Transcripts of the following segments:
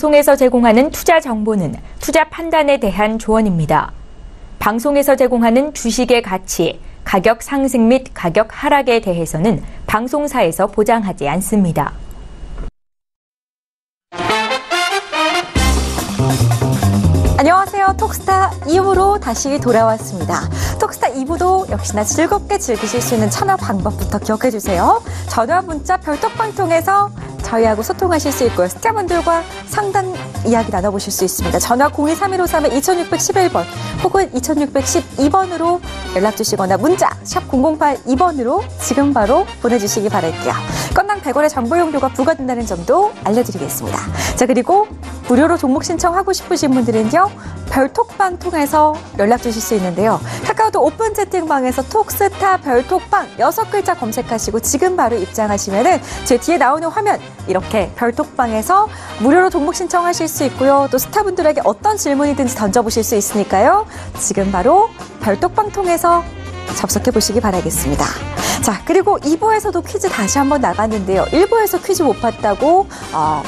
방송에서 제공하는 투자 정보는 투자 판단에 대한 조언입니다. 방송에서 제공하는 주식의 가치, 가격 상승 및 가격 하락에 대해서는 방송사에서 보장하지 않습니다. 안녕하세요. 톡스타 2부로 다시 돌아왔습니다. 톡스타 2부도 역시나 즐겁게 즐기실 수 있는 참여 방법부터 기억해 주세요. 전화, 문자, 별톡방 통해서 저희하고 소통하실 수 있고요. 스타분들과 상담 이야기 나눠보실 수 있습니다. 전화 02-3153-2611번 혹은 2612번으로 연락 주시거나 문자 샵 0082번으로 지금 바로 보내주시기 바랄게요. 건당 100원의 정보 용료가 부과된다는 점도 알려드리겠습니다. 자, 그리고 무료로 종목 신청하고 싶으신 분들은요, 별톡방 통해서 연락 주실 수 있는데요. 카카오톡 오픈 채팅방에서 톡스타 별톡방 6글자 검색하시고 지금 바로 입장하시면은 제 뒤에 나오는 화면 이렇게 별톡방에서 무료로 종목 신청하실 수 있고요. 또 스타분들에게 어떤 질문이든지 던져보실 수 있으니까요. 지금 바로 별톡방 통해서 접속해 보시기 바라겠습니다. 자, 그리고 2부에서도 퀴즈 다시 한번 나갔는데요. 1부에서 퀴즈 못 봤다고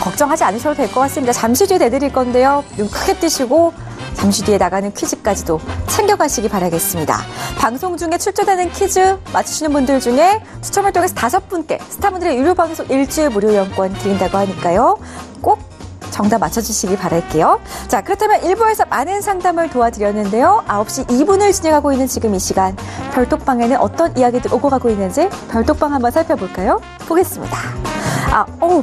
걱정하지 않으셔도 될 것 같습니다. 잠시 뒤에 내드릴 건데요. 눈 크게 뜨시고 잠시 뒤에 나가는 퀴즈까지도 챙겨가시기 바라겠습니다. 방송 중에 출제되는 퀴즈 맞추시는 분들 중에 추첨을 통해서 5분께 스타분들의 유료 방송 일주일 무료 이용권 드린다고 하니까요. 꼭 정답 맞춰주시기 바랄게요. 자, 그렇다면 1부에서 많은 상담을 도와드렸는데요. 9시 2분을 진행하고 있는 지금 이 시간 별톡방에는 어떤 이야기들 오고 가고 있는지 별톡방 한번 살펴볼까요? 보겠습니다.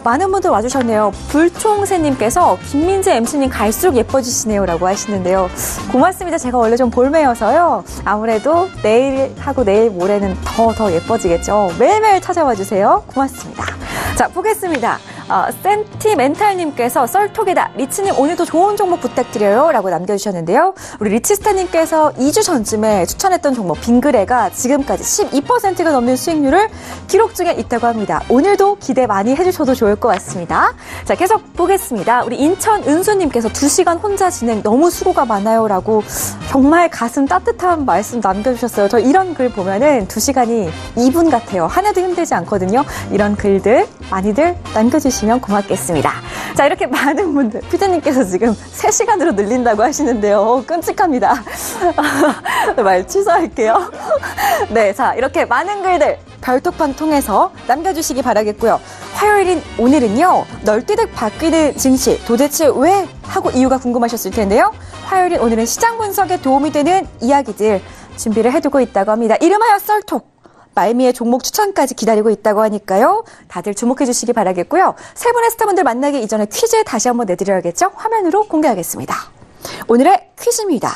많은 분들 와주셨네요. 불총새님께서 김민재 MC님 갈수록 예뻐지시네요 라고 하시는데요. 고맙습니다. 제가 원래 좀 볼매여서요. 아무래도 내일하고 내일 모레는 더 예뻐지겠죠. 매일매일 찾아와 주세요. 고맙습니다. 자, 보겠습니다. 센티멘탈님께서 썰톡이다. 리치님 오늘도 좋은 종목 부탁드려요 라고 남겨주셨는데요. 우리 리치스타님께서 2주 전쯤에 추천했던 종목 빙그레가 지금까지 12%가 넘는 수익률을 기록 중에 있다고 합니다. 오늘도 기대 많이 해주셔도 좋을 것 같습니다. 자, 계속 보겠습니다. 우리 인천 은수님께서 2시간 혼자 진행 너무 수고가 많아요 라고 정말 가슴 따뜻한 말씀 남겨주셨어요. 저 이런 글 보면은 2시간이 2분 같아요. 하나도 힘들지 않거든요. 이런 글들 많이들 남겨주시면 고맙겠습니다. 자, 이렇게 많은 분들, 피디님께서 지금 3시간으로 늘린다고 하시는데요. 끔찍합니다. 말 취소할게요. 네, 자, 이렇게 많은 글들 별톡방 통해서 남겨주시기 바라겠고요. 화요일인 오늘은요, 널뛰듯 바뀌는 증시 도대체 왜? 하고 이유가 궁금하셨을 텐데요. 화요일인 오늘은 시장 분석에 도움이 되는 이야기들 준비를 해두고 있다고 합니다. 이름하여 썰톡. 말미의 종목 추천까지 기다리고 있다고 하니까요. 다들 주목해 주시기 바라겠고요. 세 분의 스타분들 만나기 이전에 퀴즈 다시 한번 내드려야겠죠? 화면으로 공개하겠습니다. 오늘의 퀴즈입니다.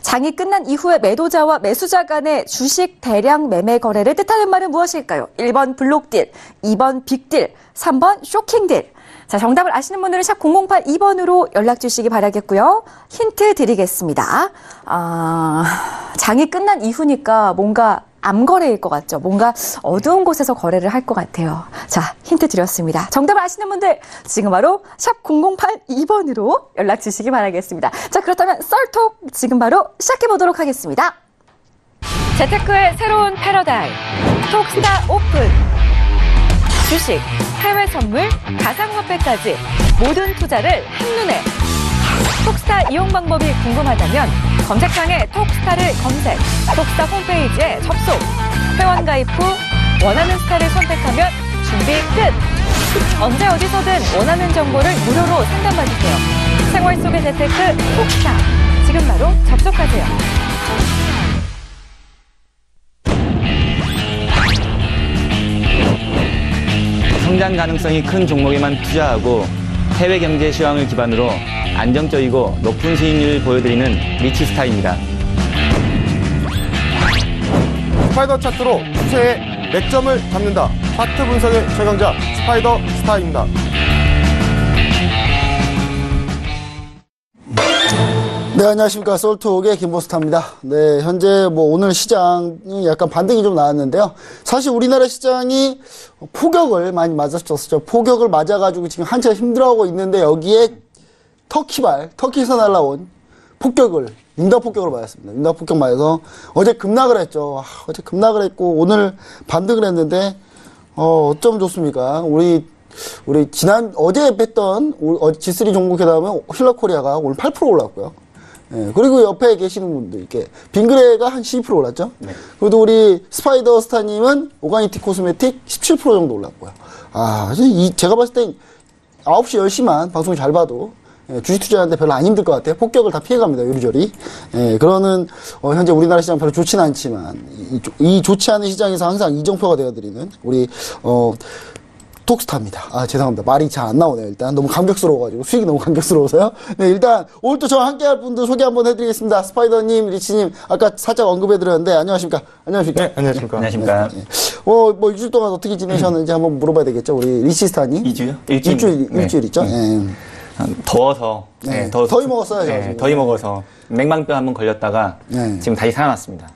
장이 끝난 이후에 매도자와 매수자 간의 주식 대량 매매 거래를 뜻하는 말은 무엇일까요? 1번 블록딜, 2번 빅딜, 3번 쇼킹딜. 자, 정답을 아시는 분들은 샵 0082번으로 연락 주시기 바라겠고요. 힌트 드리겠습니다. 장이 끝난 이후니까 뭔가 암거래일 것 같죠? 뭔가 어두운 곳에서 거래를 할 것 같아요. 자, 힌트 드렸습니다. 정답을 아시는 분들 지금 바로 샵 0082번으로 연락 주시기 바라겠습니다. 자, 그렇다면 썰톡 지금 바로 시작해보도록 하겠습니다. 재테크의 새로운 패러다임 톡스타 오픈. 주식, 해외 선물, 가상화폐까지 모든 투자를 한눈에. 톡스타 이용 방법이 궁금하다면 검색창에 톡스타를 검색, 톡스타 홈페이지에 접속, 회원 가입 후 원하는 스타를 선택하면 준비 끝! 언제 어디서든 원하는 정보를 무료로 상담받으세요. 생활 속의 재테크 톡스타, 지금 바로 접속하세요. 성장 가능성이 큰 종목에만 투자하고 해외 경제 시황을 기반으로 안정적이고 높은 수익률을 보여드리는 리치스타입니다. 스파이더 차트로 추세의 맥점을 잡는다. 차트 분석의 최강자 스파이더 스타입니다. 네, 안녕하십니까. 솔톡의 김보스타입니다. 네, 현재 오늘 시장은 약간 반등이 좀 나왔는데요. 사실 우리나라 시장이 포격을 많이 맞았었죠. 포격을 맞아가지고 지금 한참 힘들어하고 있는데 여기에 터키에서 날라온 폭격을, 융단 폭격을 맞았습니다. 융단 폭격 맞아서 어제 급락을 했죠. 어제 급락을 했고 오늘 반등을 했는데, 어쩜 좋습니까? 우리 우리 어제 뵀던 G3 종목 회담은 힐러코리아가 오늘 8% 올랐고요. 예, 그리고 옆에 계시는 분들, 이렇게, 빙그레가 한 12% 올랐죠? 네. 그래도 우리 스파이더 스타님은 오가니티 코스메틱 17% 정도 올랐고요. 제가 봤을 땐 9시, 10시만 방송을 잘 봐도, 주식 투자하는데 별로 안 힘들 것 같아요. 폭격을 다 피해갑니다, 요리조리. 그러는, 현재 우리나라 시장 별로 좋지는 않지만, 이 좋지 않은 시장에서 항상 이정표가 되어드리는, 우리, 톡스타입니다. 죄송합니다. 말이 잘 안 나오네요. 일단 너무 감격스러워가지고 수익이 너무 감격스러워서요. 네, 일단 오늘 또 저와 함께할 분들 소개 한번 해드리겠습니다. 스파이더님, 리치님 아까 살짝 언급해드렸는데 안녕하십니까? 안녕하십니까? 네, 안녕하십니까? 안녕하십니까? 네. 뭐 일주일 동안 어떻게 지내셨는지 한번 물어봐야 되겠죠. 우리 리치스타님. 2주요? 일주일 있죠. 네. 더워서. 네. 더위 먹었어요. 네, 더위 먹어서 맹방병 한번 걸렸다가 지금 다시 살아났습니다.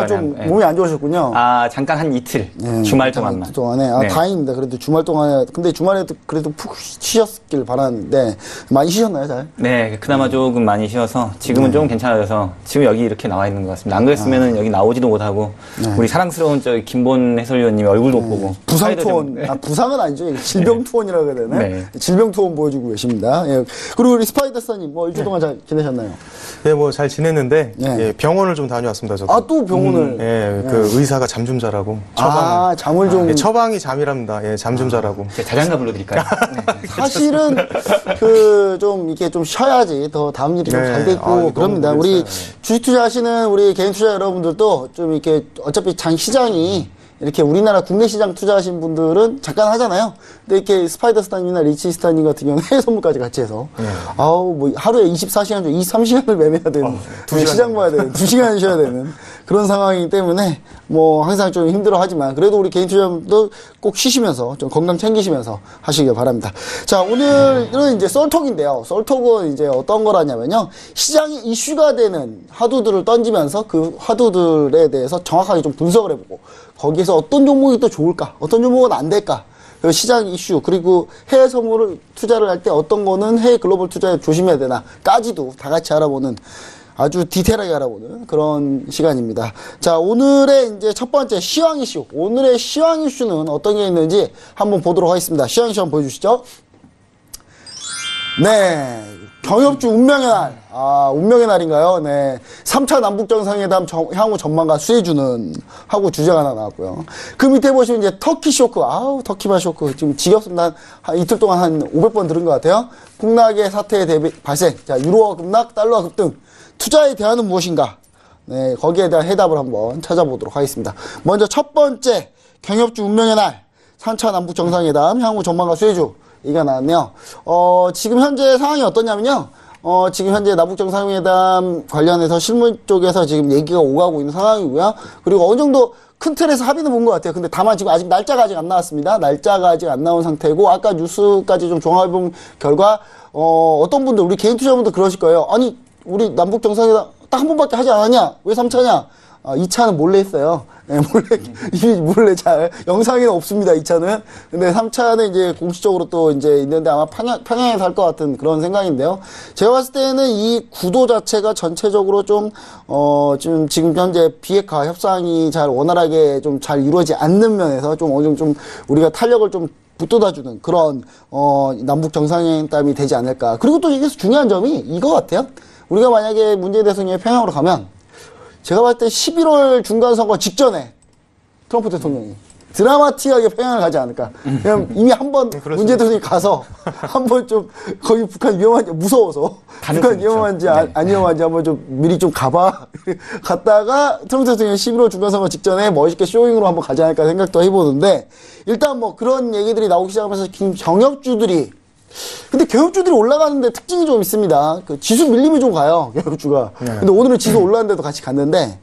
좀 몸이 안 좋으셨군요. 잠깐 한 이틀. 주말 동안만. 동안에. 다행입니다. 그래도 주말 동안에. 근데 주말에도 그래도 푹 쉬셨길 바라는데, 많이 쉬셨나요, 잘? 네, 그나마 조금 많이 쉬어서 지금은 조금 괜찮아져서 지금 여기 이렇게 나와 있는 것 같습니다. 안 그랬으면은 여기 나오지도 못하고, 우리 사랑스러운 김본 해설위원님의 얼굴도 못 보고. 부상 투혼. 부상은 아니죠. 질병 투혼이라고 해야 되나? 네. 질병 투혼 보여주고 계십니다. 예. 그리고 우리 스파이더스타님, 일주일 동안 잘 지내셨나요? 네, 잘 지냈는데, 병원을 좀 다녀왔습니다, 저도. 또 병원을. 그 의사가 잠 좀 자라고. 처방을. 잠을 좀. 처방이 잠이랍니다. 잠 좀 자라고. 자장가 불러드릴까요? 사실은, 이렇게 좀 쉬어야지 더 다음 일이 좀 잘 돼 있고, 그럽니다. 우리 주식 투자하시는 우리 개인 투자 여러분들도 좀 이렇게 어차피 시장이 이렇게 우리나라 국내 시장 투자하신 분들은 잠깐 하잖아요. 근데 이렇게 스파이더 스타님이나 리치 스타님 같은 경우는 해외 선물까지 같이 해서. 하루에 24시간 중 23시간을 매매해야 되는. 시장 봐야 되는. 2시간 쉬어야 되는. 그런 상황이기 때문에, 항상 좀 힘들어 하지만, 그래도 우리 개인 투자자분도 꼭 쉬시면서, 좀 건강 챙기시면서 하시길 바랍니다. 자, 오늘은 이제 썰톡인데요. 썰톡은 이제 어떤 거라냐면요. 시장이 이슈가 되는 화두들을 던지면서 그 화두들에 대해서 정확하게 좀 분석을 해보고, 거기에서 어떤 종목이 또 좋을까? 어떤 종목은 안 될까? 시장 이슈, 그리고 해외 선물을 투자를 할 때 어떤 거는 해외 글로벌 투자에 조심해야 되나?까지도 다 같이 알아보는 아주 디테일하게 알아보는 그런 시간입니다. 자, 오늘의 이제 첫 번째 시황 이슈. 오늘의 시황 이슈는 어떤 게 있는지 한번 보도록 하겠습니다. 시황 이슈 한번 보여주시죠. 네. 경협주 운명의 날. 운명의 날인가요? 네. 3차 남북정상회담 향후 전망과 수혜주는 하고 주제가 하나 나왔고요. 그 밑에 보시면 이제 터키 쇼크. 터키발 쇼크. 지금 지겹습니다. 한 이틀 동안 한 500번 들은 것 같아요. 폭락의 사태에 발생. 자, 유로화 급락, 달러화 급등. 투자의 대안은 무엇인가? 네, 거기에 대한 해답을 한번 찾아보도록 하겠습니다. 먼저 첫 번째, 경협주 운명의 날, 3차 남북 정상회담, 향후 전망과 수혜주, 이가 나왔네요. 지금 현재 상황이 어떠냐면요. 지금 현재 남북 정상회담 관련해서 실무 쪽에서 지금 얘기가 오가고 있는 상황이고요. 그리고 어느 정도 큰 틀에서 합의는 본 것 같아요. 근데 다만 지금 아직 날짜가 아직 안 나왔습니다. 날짜가 아직 안 나온 상태고, 아까 뉴스까지 좀 종합해본 결과, 어떤 분들, 우리 개인 투자분들 그러실 거예요. 아니, 우리 남북 정상회담 딱 한 번밖에 하지 않았냐? 왜 3차냐? 2차는 몰래 했어요. 네, 몰래 영상에는 없습니다, 2차는. 근데 3차는 이제 공식적으로 또 이제 있는데 아마 평양에서 할 것 같은 그런 생각인데요. 제가 봤을 때는 이 구도 자체가 전체적으로 좀, 지금 현재 비핵화 협상이 잘 원활하게 좀 잘 이루어지지 않는 면에서 좀 어느 정도 좀 우리가 탄력을 좀 붙돋아주는 그런, 남북 정상회담이 되지 않을까. 그리고 또 여기서 중요한 점이 이거 같아요. 우리가 만약에 문재인 대통령이 평양으로 가면 제가 봤을 때 11월 중간선거 직전에 트럼프 대통령이 드라마틱하게 평양을 가지 않을까. 그냥 이미 한번 문재인 대통령이 가서 한번 좀 거기 북한 위험한지 무서워서 북한 위험한지 네. 안 위험한지 한번 좀 미리 좀 가봐. 갔다가 트럼프 대통령이 11월 중간선거 직전에 멋있게 쇼잉으로 한번 가지 않을까 생각도 해보는데 일단 뭐 그런 얘기들이 나오기 시작하면서 경협주들이 근데 경협주들이 올라가는데 특징이 좀 있습니다. 그 지수 밀림이 좀 가요, 경협주가. 근데 오늘은 지수 올라왔는데도 같이 갔는데,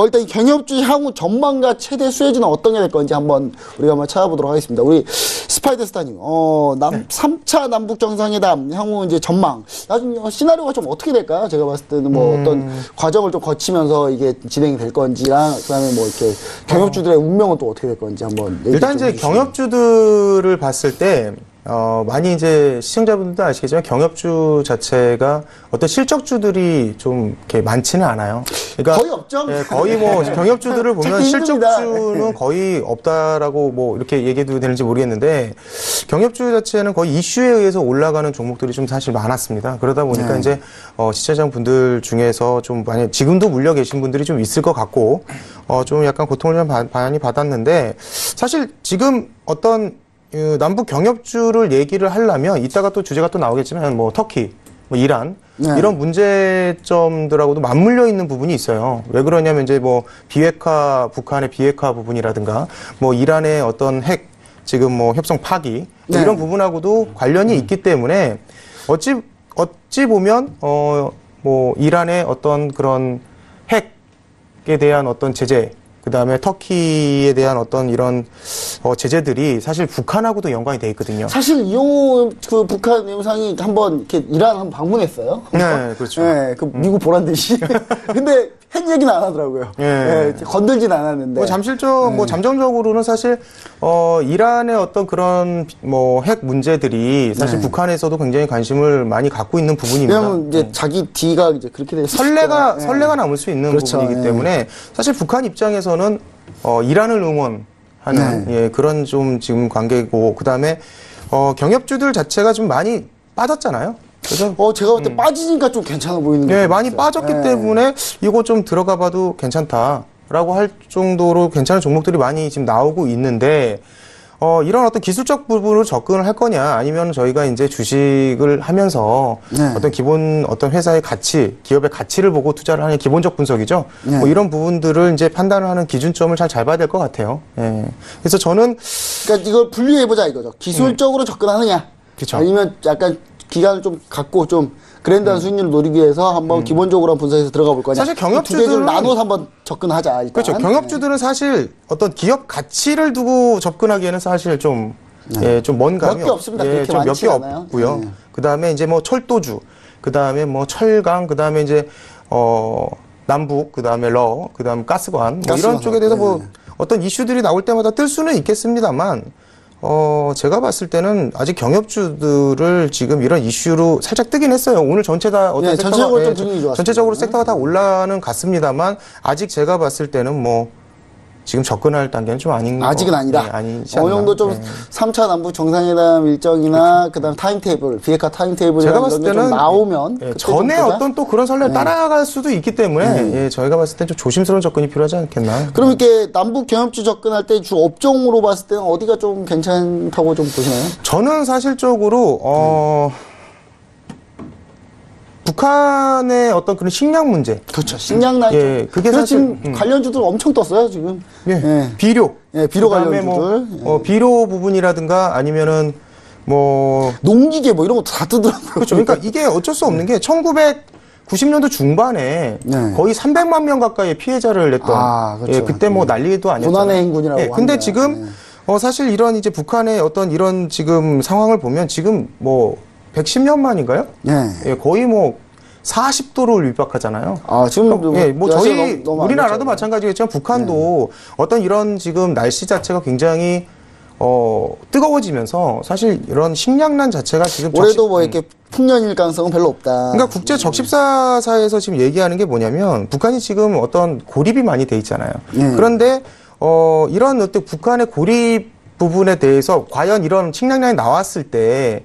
일단 이 경협주 향후 전망과 최대 수혜주는 어떤 게 될 건지 한번 우리가 한번 찾아보도록 하겠습니다. 우리 스파이더 스타님, 3차 남북 정상회담 향후 이제 전망. 나중에 시나리오가 좀 어떻게 될까요? 제가 봤을 때는 뭐 어떤 과정을 좀 거치면서 이게 진행이 될 건지랑, 그 다음에 뭐 이렇게 경협주들의 운명은 또 어떻게 될 건지 한번. 일단 이제 경협주들을 봤을 때, 많이 이제 시청자분들도 아시겠지만 경협주 자체가 어떤 실적주들이 좀 이렇게 많지는 않아요. 그러니까 거의 없죠. 예, 거의 뭐 경협주들을 보면 찾기 힘듭니다. 실적주는 거의 없다라고 뭐 이렇게 얘기해도 되는지 모르겠는데 경협주 자체는 거의 이슈에 의해서 올라가는 종목들이 좀 사실 많았습니다. 그러다 보니까 이제 시청자 분들 중에서 좀 만약 지금도 물려 계신 분들이 좀 있을 것 같고 좀 약간 고통을 좀 많이 받았는데 사실 지금 어떤 남북 경협주를 얘기를 하려면 이따가 또 주제가 또 나오겠지만 뭐 터키, 뭐 이란 이런 문제점들하고도 맞물려 있는 부분이 있어요. 왜 그러냐면 이제 뭐 비핵화 북한의 비핵화 부분이라든가 뭐 이란의 어떤 핵 지금 뭐 협상 파기 뭐 이런 부분하고도 관련이 있기 때문에 어찌 보면 뭐 이란의 어떤 그런 핵에 대한 어떤 제재 그 다음에 터키에 대한 어떤 이런 제재들이 사실 북한하고도 연관이 돼 있거든요. 사실 이용호 그 북한 외무상이 한번 이렇게 이란 한번 방문했어요. 네, 그렇죠. 네, 그 미국 보란 듯이. 근데 핵 얘기는 안 하더라고요. 네, 건들진 않았는데. 뭐 잠정적으로는 사실 이란의 어떤 그런 뭐 핵 문제들이 사실 북한에서도 굉장히 관심을 많이 갖고 있는 부분입니다. 왜냐면 이제 자기 뒤가 이제 그렇게 돼서 설레가 남을 수 있는 그렇죠. 부분이기 때문에 사실 북한 입장에서는 이란을 응원하는 그런 좀 지금 관계고 그다음에 경협주들 자체가 좀 많이 빠졌잖아요. 그래서 제가 볼 때 빠지니까 좀 괜찮아 보이는 게 많이 있어요. 빠졌기 때문에 이거 좀 들어가 봐도 괜찮다라고 할 정도로 괜찮은 종목들이 많이 지금 나오고 있는데 이런 어떤 기술적 부분으로 접근을 할 거냐 아니면 저희가 이제 주식을 하면서 어떤 기본 어떤 회사의 가치, 기업의 가치를 보고 투자를 하는 기본적 분석이죠. 뭐 이런 부분들을 이제 판단을 하는 기준점을 잘 봐야 될 것 같아요. 그래서 저는 그러니까 이걸 분류해 보자 이거죠. 기술적으로 접근하느냐, 그쵸. 아니면 약간 기간을 좀 갖고 좀 그랜드한 수익률을 노리기 위해서 한번 기본적으로 한번 분석해서 들어가 볼 거냐. 사실 두 개를 나눠서 한번 접근하자. 일단. 그렇죠. 경협주들은 사실 어떤 기업 가치를 두고 접근하기에는 사실 좀 먼 감이 몇 개 없습니다. 그렇게 좀 몇 많지 개 않아요. 없고요. 그다음에 이제 뭐 철도주, 그다음에 뭐 철강, 그다음에 이제 남북, 그다음에 그다음에 가스관 뭐 이런 쪽에 대해서 뭐 어떤 이슈들이 나올 때마다 뜰 수는 있겠습니다만 제가 봤을 때는 아직 경협주들을 지금 이런 이슈로 살짝 뜨긴 했어요. 오늘 전체 다 어떤 전체적으로 좀 분위기 좋았어요. 전체적으로 섹터가 다 올라는 갔습니다만 아직 제가 봤을 때는 뭐 지금 접근할 단계는 좀 아직은 아니다. 아니지 어느 않나. 정도 좀 3차 남북 정상회담 일정이나 그다음 타임테이블, 비핵화 타임테이블 제가 봤을 이런 게 때는 좀 나오면 그때 전에 좀 보자. 어떤 또 그런 선례를 따라갈 수도 있기 때문에 저희가 봤을 때 좀 조심스러운 접근이 필요하지 않겠나. 그럼 이렇게 남북 경협주 접근할 때 주 업종으로 봤을 때는 어디가 좀 괜찮다고 좀 보시나요? 저는 사실적으로 북한의 어떤 그런 식량 문제. 그렇죠. 식량 나이. 그게 그래서 사실 지금 관련주들 엄청 떴어요 지금. 비료. 비료 그다음에 관련주들. 뭐 비료 부분이라든가 아니면은 뭐 농기계 뭐 이런 것도 다 뜨더라고요. 그렇죠. 그러니까 이게 어쩔 수 없는 게 1990년도 중반에 거의 300만 명 가까이의 피해자를 냈던 그렇죠. 그때 뭐 난리도 아니었잖아요. 고난의 행군이라고. 근데 합니다. 지금 사실 이런 이제 북한의 어떤 이런 지금 상황을 보면 지금 뭐 110년 만인가요? 거의 뭐 40도를 위박하잖아요. 지금 뭐 저희 너무 우리나라도 마찬가지겠지만 북한도 어떤 이런 지금 날씨 자체가 굉장히 뜨거워지면서 사실 이런 식량난 자체가 지금 올해도 뭐 이렇게 풍년일 가능성은 별로 없다. 그러니까 국제 적십사사에서 지금 얘기하는 게 뭐냐면 북한이 지금 어떤 고립이 많이 돼 있잖아요. 그런데 이런 어떤 북한의 고립 부분에 대해서 과연 이런 식량난이 나왔을 때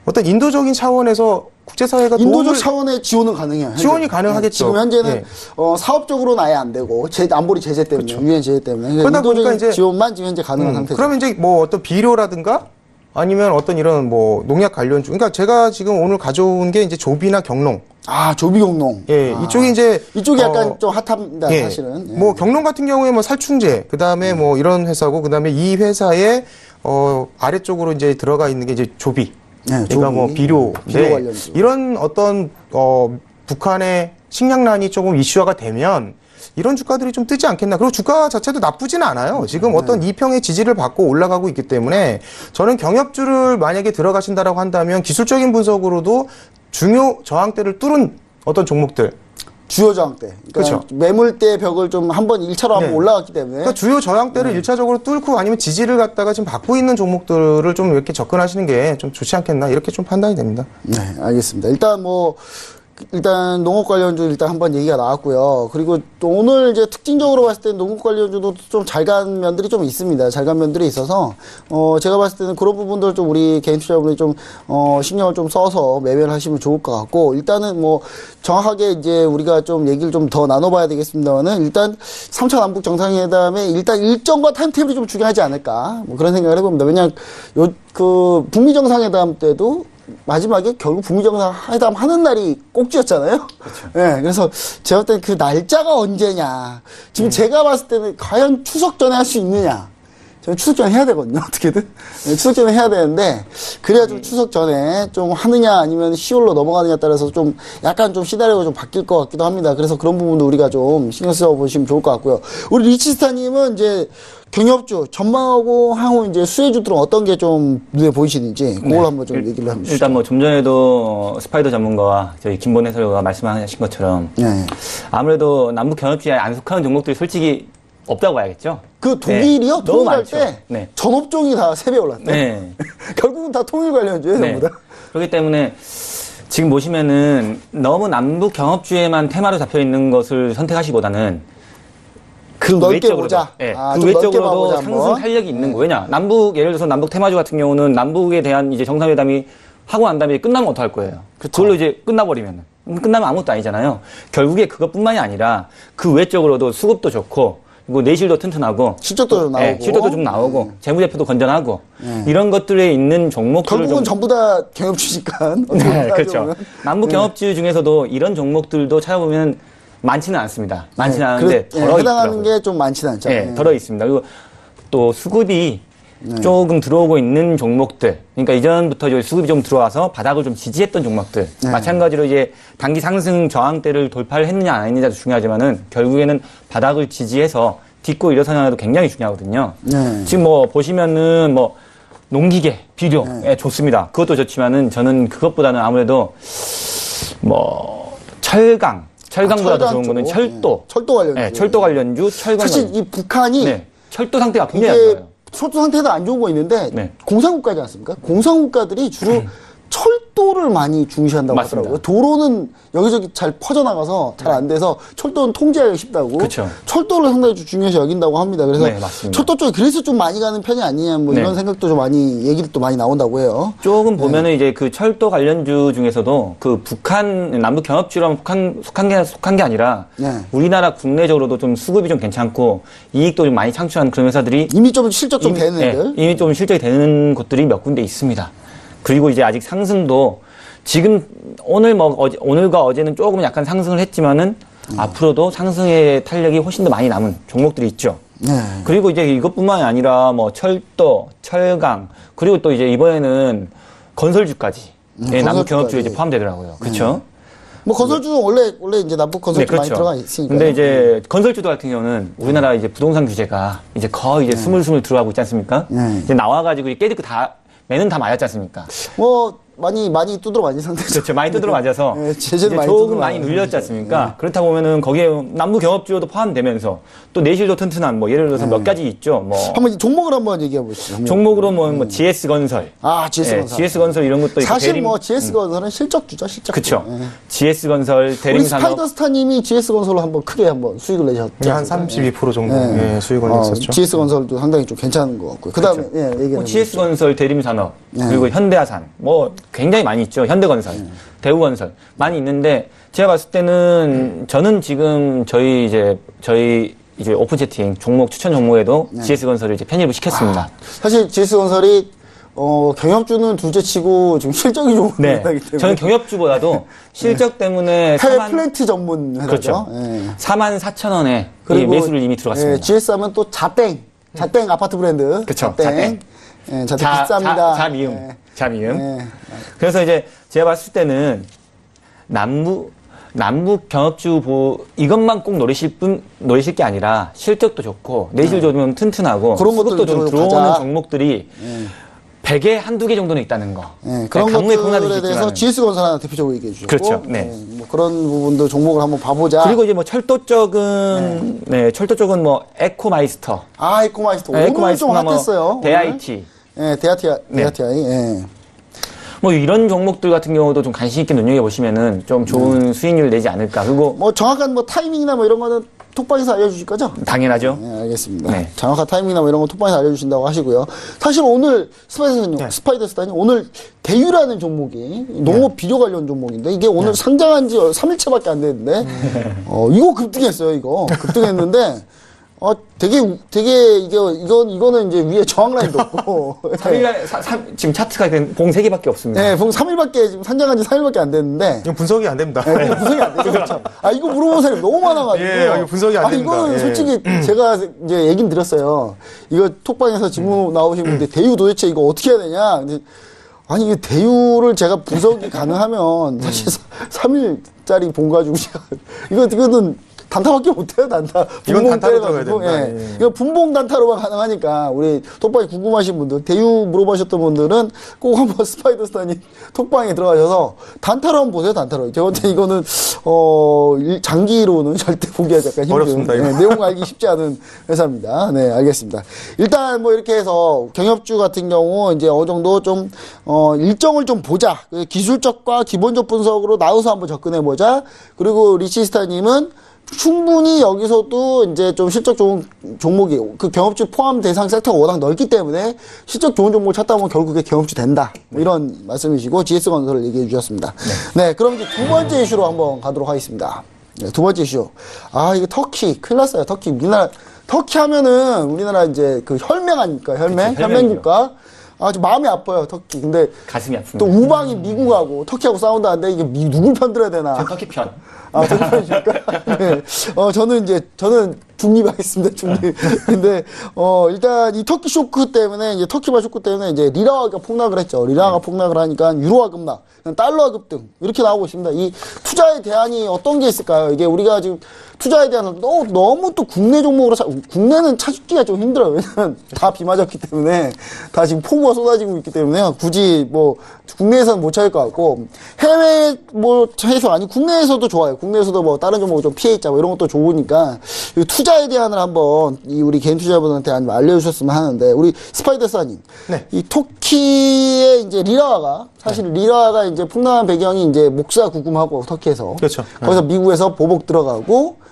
어떤 인도적인 차원에서 국제사회가 인도적 차원의 지원은 가능해요. 지원이 가능하겠죠. 지금 현재는 사업적으로는 아예 안 되고 안보리 제재 때문에 유엔 제재 때문에 그러다 보니까 이제 지원만 지금 현재 가능한 상태죠. 그러면 이제 뭐 어떤 비료라든가 아니면 어떤 이런 뭐 농약 관련주. 그러니까 제가 지금 오늘 가져온 게 이제 조비나 경농. 조비경농. 이쪽이 이제 이쪽이 약간 좀 핫합니다, 사실은. 뭐 경농 같은 경우에 뭐 살충제, 그다음에 뭐 이런 회사고 그다음에 이 회사의 아래쪽으로 이제 들어가 있는 게 이제 조비. 그러니까 뭐 비료 관련주. 이런 어떤 북한의 식량난이 조금 이슈화가 되면 이런 주가들이 좀 뜨지 않겠나. 그리고 주가 자체도 나쁘지는 않아요. 지금 어떤 이평의 지지를 받고 올라가고 있기 때문에 저는 경협주를 만약에 들어가신다라고 한다면 기술적인 분석으로도 중요 저항대를 뚫은 어떤 종목들 주요 저항대. 그러니까 그렇죠. 매물대 벽을 좀 한번 1차로 한번 네. 올라갔기 때문에. 그러니까 주요 저항대를 일차적으로 뚫고 아니면 지지를 갖다가 지금 받고 있는 종목들을 좀 이렇게 접근하시는 게 좀 좋지 않겠나 이렇게 좀 판단이 됩니다. 네, 알겠습니다. 일단 농업 관련주 일단 한번 얘기가 나왔고요. 그리고 또 오늘 이제 특징적으로 봤을 때 농업 관련주도 좀 잘 간 면들이 좀 있습니다. 잘 간 면들이 있어서 제가 봤을 때는 그런 부분들 좀 우리 개인 투자분들이 좀 신경을 좀 써서 매매를 하시면 좋을 것 같고, 일단은 뭐 정확하게 이제 우리가 좀 얘기를 좀 더 나눠봐야 되겠습니다만은, 일단 3차 남북 정상회담에 일단 일정과 타임테이블이 좀 중요하지 않을까 뭐 그런 생각을 해봅니다. 왜냐하면 그 북미 정상회담 때도 마지막에 결국 북미 정상회담 하는 날이 꼭지였잖아요. 그렇죠. 네, 그래서 제가 볼 때는 그 날짜가 언제냐. 지금 제가 봤을 때는 과연 추석 전에 할 수 있느냐. 저는 추석 전에 해야 되거든요, 어떻게든. 네, 추석 전에 해야 되는데, 그래야 좀 추석 전에 좀 하느냐, 아니면 10월로 넘어가느냐에 따라서 좀 약간 좀 시나리오가 좀 바뀔 것 같기도 합니다. 그래서 그런 부분도 우리가 좀 신경 써보시면 좋을 것 같고요. 우리 리치스타님은 이제 경협주, 전망하고 향후 이제 수혜주들은 어떤 게 좀 눈에 보이시는지, 그걸 한번 좀 얘기를 해주시죠. 일단 뭐 좀 전에도 스파이더 전문가와 저희 김본 해설가가 말씀하신 것처럼 네. 아무래도 남북 경협주에 안 속하는 종목들이 솔직히 없다고 봐야겠죠. 그 독일이요? 네, 너무 통일할 많죠. 때 네. 전업종이 다 3배 올랐대. 네. 결국은 다 통일 관련주예요, 네. 전부 다. 그렇기 때문에 지금 보시면은 너무 남북 경협주에만 테마로 잡혀 있는 것을 선택하시기보다는 그 좀 넓게 외적으로도, 보자. 네, 아, 그 좀 넓게 외적으로도 봐보자, 상승 한번. 탄력이 있는 거예요. 왜냐? 남북, 예를 들어서 남북 테마주 같은 경우는 남북에 대한 이제 정상회담이 하고 난 다음에 끝나면 어떡할 거예요? 그걸로 이제 끝나버리면은. 끝나면 아무것도 아니잖아요. 결국에 그것뿐만이 아니라 그 외적으로도 수급도 좋고, 그리고 내실도 튼튼하고, 실적도 좀 나오고. 실적도 좀 나오고, 재무제표도 건전하고, 이런 것들에 있는 종목들을 결국은 좀 전부 다 경협주니까. 네, 그렇죠. 남북 경협주 중에서도 이런 종목들도 찾아보면 많지는 않습니다. 많지는 않은데 덜어 해당하는 있더라고요. 게 좀 많지는 않죠. 네, 덜어 있습니다. 그리고 또 수급이 조금 들어오고 있는 종목들, 그러니까 이전부터 이제 수급이 좀 들어와서 바닥을 좀 지지했던 종목들, 마찬가지로 이제 단기 상승 저항대를 돌파를 했느냐 안 했느냐도 중요하지만은 결국에는 바닥을 지지해서 딛고 일어서냐도 굉장히 중요하거든요. 네. 지금 뭐 보시면은 뭐 농기계, 비료, 좋습니다. 그것도 좋지만은 저는 그것보다는 아무래도 뭐 철강보다 더 좋은 거는 철도. 철도 관련주. 네, 철도 관련주, 철강 사실 관련주. 이 북한이 네, 철도 상태가 굉장히 안 이게 좋아요. 철도 상태도 안 좋은 거 있는데 네. 공산국가지 않습니까? 공산국가들이 주로 철도를 많이 중시한다고 맞습니다. 하더라고요. 도로는 여기저기 잘 퍼져나가서 잘 안 돼서 철도는 통제하기 쉽다고. 그쵸. 철도를 상당히 좀 중요시 여긴다고 합니다. 그래서 네, 맞습니다. 철도 쪽에 그래서 좀 많이 가는 편이 아니냐 뭐 네. 이런 생각도 좀 많이 얘기도 또 많이 나온다고 해요. 조금 보면은 이제 그 철도 관련주 중에서도 그 북한, 남북 경협주랑 속한 게 아니라 네. 우리나라 국내적으로도 좀 수급이 좀 괜찮고 이익도 좀 많이 창출하는 그런 회사들이 이미 좀 실적 좀 되는 애들. 이미 좀 실적이 되는 곳들이 몇 군데 있습니다. 그리고 이제 아직 상승도 지금 오늘과 어제는 조금 약간 상승을 했지만은 앞으로도 상승의 탄력이 훨씬 더 많이 남은 종목들이 있죠. 네. 그리고 이제 이것뿐만이 아니라 뭐 철도, 철강, 그리고 또 이제 이번에는 건설주까지 남북 경협주에 이제 포함되더라고요. 그렇죠? 뭐 건설주는 원래 이제 남북 건설주 많이 들어가 있으니까. 근데 이제 건설주도 같은 경우는 우리나라 이제 부동산 규제가 이제 거의 이제 스물스물 들어가고 있지 않습니까? 이제 나와가지고 깨닫고 다 매는 다 맞았지 않습니까? 뭐 많이 두드러 맞은 상태죠. 그렇죠. 많이 두드러 맞아서 네, 이제 제재도 많이 조금 두드러 많이 맞아요. 눌렸지 않습니까? 그렇다 보면은 거기에 남북 경협주도 포함되면서 또 내실도 튼튼한 뭐 예를 들어서 몇 가지 있죠. 뭐 한번 종목을 한번 얘기해 보시죠. 종목으로 뭐 GS 건설, GS 건설. GS 건설 이런 것도 있고 사실 뭐 GS 건설은 실적주죠, 실적. 그렇죠. GS 건설, 우리 대림산업 스파이더스타님이 GS 건설로 한번 크게 한번 수익을 내셨죠. 한 32% 정도 예, 수익을 냈었죠. GS 건설도 상당히 좀 괜찮은 것 같고요. 그다음에 얘기해 뭐 GS 건설, 대림산업, 그리고 현대아산, 뭐 굉장히 많이 있죠. 현대건설, 대우건설 많이 있는데 제가 봤을 때는 저는 지금 저희 이제 오픈 채팅 종목 추천 종목에도 GS 건설을 이제 편입을 시켰습니다. 사실 GS 건설이 경협주는 둘째치고 지금 실적이 좋은 네, 회사이기 때문에. 저는 경협주보다도 실적 때문에 해외 플랜트 전문 회사죠. 그렇죠. 예. 44,000원에 그리고 매수를 이미 들어갔습니다. GS 하면 또 자땡 아파트 브랜드. 그쵸, 자땡. 예, 자땡 비쌉니다. 자미음. 예. 자미음. 예. 그래서 이제 제가 봤을 때는 남북 경협주 이것만 꼭 노리실 게 아니라 실적도 좋고 내실도 좀 튼튼하고 그런 수급도 것들을 좀 좀 들어오는 가자. 종목들이 100에 한두 개 정도는 있다는 거. 네, 그런 강릉에 것들에 대해서 GS건설 하나 대표적으로 얘기해 주셨고. 그렇죠. 네. 뭐 그런 부분도 종목을 한번 봐보자. 그리고 이제 뭐 철도 쪽은 철도 쪽은 뭐 에코마이스터. 에코마이스터. 오늘 좀 핫했어요. 대IT. 네, 대ITI. 네. 뭐 이런 종목들 같은 경우도 좀 관심 있게 눈여겨 보시면은 좀 좋은 수익률 내지 않을까. 그리고 뭐 정확한 뭐 타이밍이나 뭐 이런 거는 톡방에서 알려주실 거죠? 당연하죠. 네, 알겠습니다. 네. 정확한 타이밍이나 뭐 이런 거 톡방에서 알려주신다고 하시고요. 사실 오늘 스파이더스타님 오늘 대유라는 종목이 농업 비료 관련 종목인데 이게 오늘 상장한 지 3일째밖에 안 됐는데 이거 급등했어요. 이거 급등했는데 되게 이거는 이제 위에 저항 라인도 없고 3일 지금 차트가 봉 3개밖에 없습니다. 네, 봉 3일밖에 지금 상장한 지 3일밖에 안 됐는데 이거 분석이 안 됩니다. 네, 분석이 안 되죠. 그렇죠. 이거 물어보는 사람이 너무 많아가지고. 예, 이거 분석이 안 됩니다. 이거는 예. 솔직히 제가 이제 얘기는 드렸어요. 이거 톡방에서 질문 나오신 분들 대유 도대체 이거 어떻게 해야 되냐. 근데 아니, 이게 대유를 제가 분석이 가능하면 사실 3일짜리 봉 가지고 제가 이거는 단타밖에 못해요, 단타. 이건 분봉 단타로 때려가지고. 들어가야 예. 된다. 예. 이거 분봉 단타로만 가능하니까 우리 톡방에 궁금하신 분들, 대유 물어보셨던 분들은 꼭 한번 스파이더스타님 톡방에 들어가셔서 단타로 한번 보세요, 단타로. 제가 볼 때 이거는 장기로는 절대 보기가 약간 힘든 어렵습니다, 이거. 내용 알기 쉽지 않은 회사입니다. 네, 알겠습니다. 일단 뭐 이렇게 해서 경협주 같은 경우 이제 어느 정도 좀 일정을 좀 보자. 기술적과 기본적 분석으로 나와서 한번 접근해 보자. 그리고 리치스타님은 충분히 여기서도 이제 좀 실적 좋은 종목이 그 경업주 포함 대상 섹터가 워낙 넓기 때문에 실적 좋은 종목을 찾다 보면 결국에 경업주 된다. 뭐 이런 말씀이시고 GS건설을 얘기해 주셨습니다. 네, 그럼 이제 두 번째 이슈로 한번 가도록 하겠습니다. 네, 두 번째 이슈. 이거 터키 큰일 났어요. 터키 우리나라 터키 하면은 우리나라 이제 그 혈맹 아닙니까? 혈맹 국가. 좀 마음이 아파요, 터키. 근데 가슴이 아픕니다. 또 우방이 미국하고 터키하고 싸운다는데 이게 누굴 편들어야 되나? 터키 편. 정편이실까? 네. 저는 중립하겠습니다, 중립. 근데, 일단 이 터키 쇼크 때문에, 이제 터키발 쇼크 때문에 이제 리라화가 폭락을 했죠. 리라화가 폭락을 하니까 유로화 급락, 달러화 급등, 이렇게 나오고 있습니다. 이 투자의 대안이 어떤 게 있을까요? 이게 우리가 지금 투자에 대한 너무 또 국내 종목으로 국내는 찾기가 좀 힘들어요. 왜냐면 다 비 맞았기 때문에 다 지금 폭우가 쏟아지고 있기 때문에 굳이 뭐 국내에서는 못 찾을 것 같고 해외 뭐 해서 아니 국내에서도 좋아요. 국내에서도 뭐 다른 종목 좀 피해 있자 뭐 이런 것도 좋으니까 이 투자에 대한을 한번 우리 개인 투자분한테 알려주셨으면 하는데 우리 스파이더스님 네. 이 터키의 이제 리라화가 사실 리라화가 이제 폭락한 배경이 이제 목사 구금하고 터키에서 그렇죠. 거기서 미국에서 보복 들어가고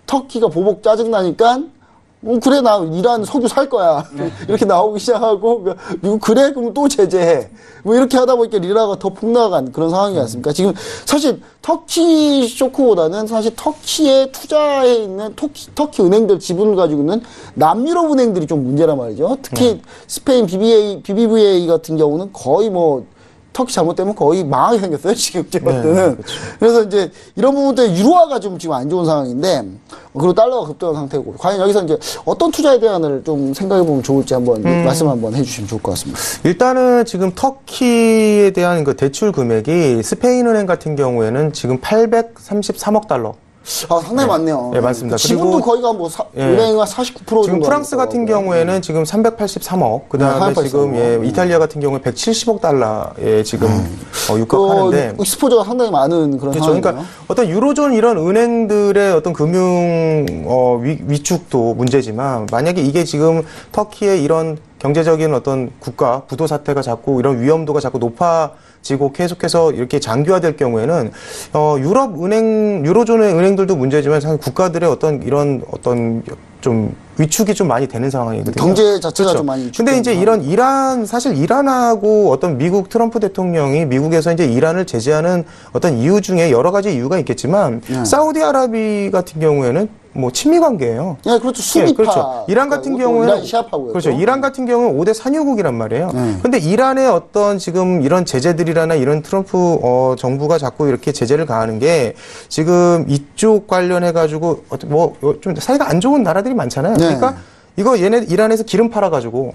터키가 보복 짜증나니까 그래 나 이란 석유 살 거야 이렇게 나오기 시작하고 미국 그래 그럼 또 제재해 뭐 이렇게 하다 보니까 리라가 더 폭락한 그런 상황이지 않습니까? 지금 사실 터키 쇼크보다는 사실 터키에 투자해 있는 터키 은행들 지분을 가지고 있는 남유럽 은행들이 좀 문제란 말이죠. 특히 스페인 BBVA 같은 경우는 거의 뭐 터키 잘못되면 거의 망하게 생겼어요, 지금 제가 볼 때는. 그렇죠. 그래서 이제 이런 부분 때문에 유로화가 좀 지금 안 좋은 상황인데, 그리고 달러가 급등한 상태고, 과연 여기서 이제 어떤 투자에 대한을 좀 생각해보면 좋을지 한번 말씀 한번 해주시면 좋을 것 같습니다. 일단은 지금 터키에 대한 그 대출 금액이 스페인 은행 같은 경우에는 지금 833억 달러. 상당히 많네요. 네, 맞습니다. 지금도 그리고 거의가 뭐 은행이 49% 정도. 지금 프랑스 같은 경우에는 지금 383억, 그 다음에 지금 이탈리아 같은 경우에 170억 달러에 지금 육박하는데. 익스포저가 상당히 많은 그런 그렇죠. 상황이네요. 그러니까 어떤 유로존 이런 은행들의 어떤 금융 위축도 문제지만 만약에 이게 지금 터키의 이런 경제적인 어떤 국가 부도 사태가 자꾸 이런 위험도가 자꾸 높아지고 계속해서 이렇게 장기화될 경우에는 유럽 은행 유로존의 은행들도 문제지만 사실 국가들의 어떤 이런 어떤 좀 위축이 좀 많이 되는 상황이거든요. 경제 자체가 그렇죠. 좀 많이 근데 이제 사실 이란하고 어떤 미국 트럼프 대통령이 미국에서 이제 이란을 제재하는 어떤 이유 중에 여러 가지 이유가 있겠지만 사우디아라비 같은 경우에는 뭐 친미 관계예요. 예, 그렇죠. 수비파. 그렇죠. 이란 같은 경우에는 이란 시아파고요. 그렇죠. 이란 같은 경우는 5대 산유국이란 말이에요. 근데 이란의 어떤 지금 이런 제재들이라나 이런 트럼프 정부가 자꾸 이렇게 제재를 가하는 게 지금 이쪽 관련해 가지고 뭐 좀 사이가 안 좋은 나라들이 많잖아요. 그러니까 이거 얘네 이란에서 기름 팔아 가지고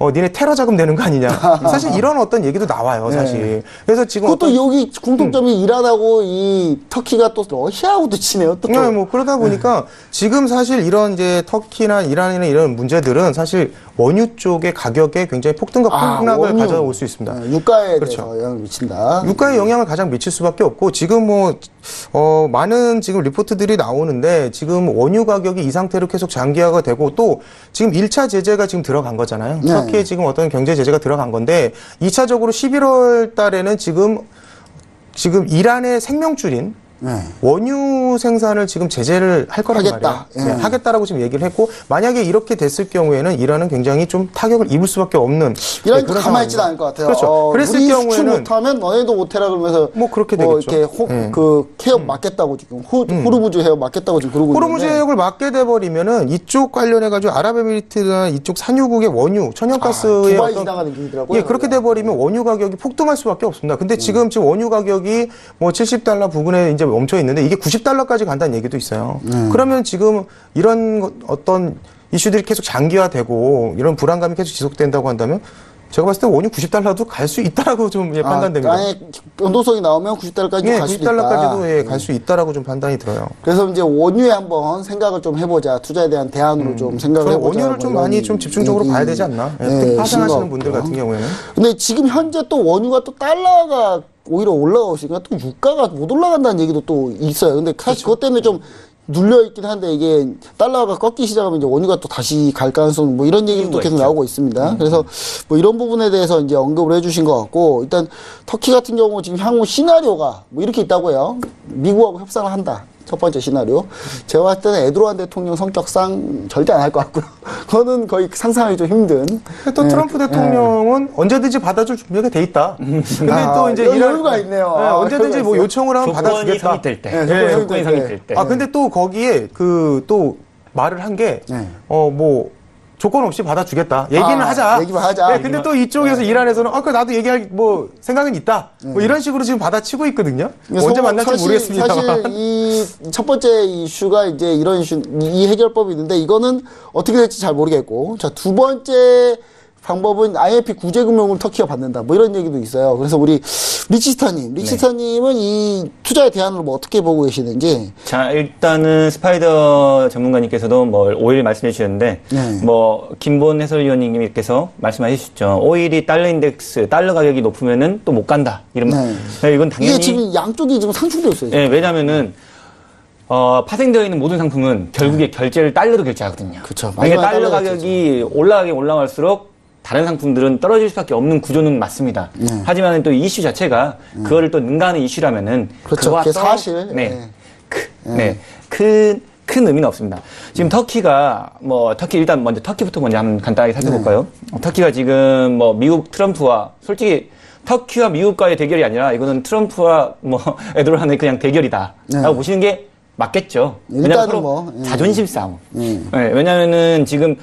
니네 테러 자금 내는 거 아니냐. 사실 이런 어떤 얘기도 나와요, 사실. 그래서 지금. 그것도 여기 공통점이 이란하고 이 터키가 또 러시아하고도 치네요, 또. 네, 뭐 그러다 보니까 지금 사실 이런 이제 터키나 이란이나 이런 문제들은 사실 원유 쪽의 가격에 굉장히 폭등과 폭락을 원유. 가져올 수 있습니다. 유가에 그렇죠. 대해서 영향을 미친다. 유가에 영향을 가장 미칠 수밖에 없고 지금 많은 지금 리포트들이 나오는데 지금 원유 가격이 이 상태로 계속 장기화가 되고 또 지금 1차 제재가 지금 들어간 거잖아요. 네. 터키에 지금 어떤 경제 제재가 들어간 건데 2차적으로 11월 달에는 지금 이란의 생명줄인 원유 생산을 지금 제재를 할 거란 하겠다. 말이에요. 네, 하겠다라고 지금 얘기를 했고 만약에 이렇게 됐을 경우에는 이란은 굉장히 좀 타격을 입을 수밖에 없는 이란이 그런 가만히 있지는 상황입니다. 않을 것 같아요. 그렇죠. 그랬을 우리 수출 경우에는 못하면 너네도 못해라 그러면서 뭐 그렇게 되겠죠. 이렇게 해협 막겠다고 지금 호르무즈 해협 막겠다고 지금 그러고 호르무즈 있는데 해역을 막게 돼버리면은 이쪽 관련해가지고 아랍에미리트나 이쪽 산유국의 원유, 천연가스의 두바이 지나가는 길이더라고요. 예, 그렇게 돼버리면 원유 가격이 폭등할 수밖에 없습니다. 근데 지금 원유 가격이 뭐 70달러 부근에 이제 멈춰 있는데 이게 90달러까지 간다는 얘기도 있어요. 그러면 지금 이런 어떤 이슈들이 계속 장기화되고 이런 불안감이 계속 지속된다고 한다면 제가 봤을 때 원유 90달러도 갈 수 있다라고 좀 판단됩니다. 아예 변동성이 나오면 90달러까지 예, 갈 수도 있다. 90달러까지도 갈 수 있다라고 좀 판단이 들어요. 그래서 이제 원유에 한번 생각을 좀 해보자. 투자에 대한 대안으로 좀 생각을 저는 해보자. 원유를 좀 뭐 많이 이런 좀 집중적으로 봐야 되지 않나? 예, 네, 특히 파생하시는 신것 분들 같고요. 같은 경우에는. 근데 지금 현재 또 원유가 또 달러가 오히려 올라오시니까 또 유가가 못 올라간다는 얘기도 또 있어요. 근데 사실 그것 때문에 좀 눌려있긴 한데 이게 달러가 꺾기 시작하면 이제 원유가 또 다시 갈 가능성 뭐 이런 얘기도 또 계속 나오고 있습니다. 그래서 뭐 이런 부분에 대해서 이제 언급을 해주신 것 같고 일단 터키 같은 경우 지금 향후 시나리오가 뭐 이렇게 있다고 해요. 미국하고 협상을 한다. 첫 번째 시나리오. 제가 봤을 때는 에르도안 대통령 성격상 절대 안 할 것 같고요. 그거는 거의 상상하기 좀 힘든. 또 트럼프 대통령은 언제든지 받아줄 준비가 돼 있다. 근데 또 이제 여유가 있네요. 언제든지 뭐 요청을 하면 조건이 받아주겠다. 성립될 때. 네, 조건이 성립될 때. 근데 또 거기에 또 말을 한 게, 뭐, 조건 없이 받아주겠다. 얘기는 하자. 얘기만 하자. 네, 근데 또 이쪽에서 이란에서는, 그 나도 얘기할, 뭐, 생각은 있다. 뭐 이런 식으로 지금 받아치고 있거든요. 언제 만날지 모르겠습니다. 사실 이 첫 번째 이슈가 이제 이런 이슈, 이 해결법이 있는데 이거는 어떻게 될지 잘 모르겠고. 자, 두 번째 방법은 IMF 구제금융을 터키가 받는다. 뭐 이런 얘기도 있어요. 그래서 우리 리치스타님은 이 투자의 대안을 뭐 어떻게 보고 계시는지. 자, 일단은 스파이더 전문가님께서도 뭐 오일 말씀해 주셨는데, 뭐, 김본 해설위원님께서 말씀해 주셨죠. 오일이 달러 인덱스, 달러 가격이 높으면은 또 못 간다. 이건 당연히. 이게 지금 양쪽이 지금 상충되어 있어요. 예, 왜냐면은, 파생되어 있는 모든 상품은 결국에 결제를 달러로 결제하거든요. 그렇죠. 그러니까 마지막에 달러 달러 가격이 올라갈수록 다른 상품들은 떨어질 수밖에 없는 구조는 맞습니다. 하지만 또 이슈 자체가 그거를 또 능가하는 이슈라면은 그렇죠. 그거와 그게 또- 사실. 큰 의미는 없습니다. 지금 터키가 일단 먼저 터키부터 먼저 한번 간단하게 살펴볼까요? 터키가 지금 뭐 미국 트럼프와 솔직히 터키와 미국과의 대결이 아니라 이거는 트럼프와 뭐 에르도안의 그냥 대결이다라고 보시는 게 맞겠죠. 왜냐하면 일단은 서로 뭐, 자존심 싸움. 왜냐하면은 지금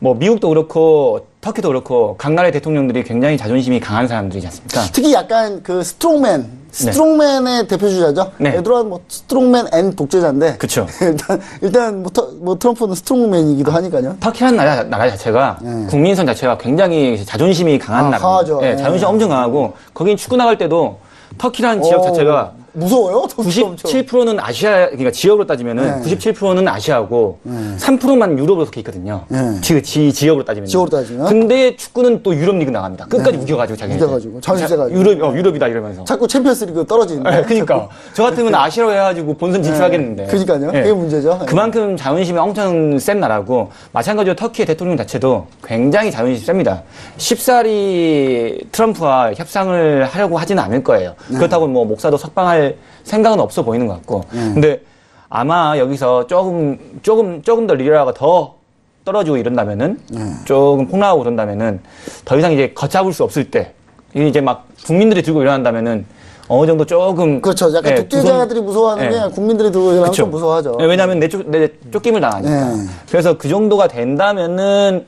뭐 미국도 그렇고 터키도 그렇고 각 나라의 대통령들이 굉장히 자존심이 강한 사람들이지 않습니까? 특히 약간 그 스트롱맨의 대표주자죠. 네. 에드로안 뭐 스트롱맨 앤 독재자인데. 그쵸. 일단 트럼프는 스트롱맨이기도 하니까요. 터키라는 나라 자체가 국민성 자체가 굉장히 자존심이 강한 나라입니다. 강하죠. 예, 자존심 엄청 강하고 거긴 축구 나갈 때도 터키라는 지역 자체가 무서워요? 터키 엄청. 97%는 아시아, 그러니까 지역으로 따지면은 97%는 아시아고 3%만 유럽으로 속해 있거든요. 지역으로 따지면. 지역으로 따지면. 근데 축구는 또 유럽 리그 나갑니다. 끝까지 우겨가지고 자기네. 우겨가지고. 자존심 세가지고. 유럽이다 이러면서. 자꾸 챔피언스리그 떨어지는데. 그러니까 저 같으면 아시아로 해가지고 본선 진출하겠는데. 그러니까요. 예. 그게 문제죠. 그만큼 자존심이 엄청 센 나라고 마찬가지로 터키의 대통령 자체도 굉장히 자존심이 셉니다. 쉽사리 트럼프와 협상을 하려고 하지는 않을 거예요. 그렇다고 뭐 목사도 석방할 생각은 없어 보이는 것 같고. 근데 아마 여기서 조금 더 리라가 더 떨어지고 이런다면은 조금 폭락하고 그런다면은 더 이상 이제 걷잡을 수 없을 때 이제 막 국민들이 들고 일어난다면은 어느 정도 조금 그렇죠. 약간 독재자들이 무서워하는 게 국민들이 들고 일어나면 좀 무서워하죠. 왜냐하면 내 쫓김을 당하니까. 그래서 그 정도가 된다면은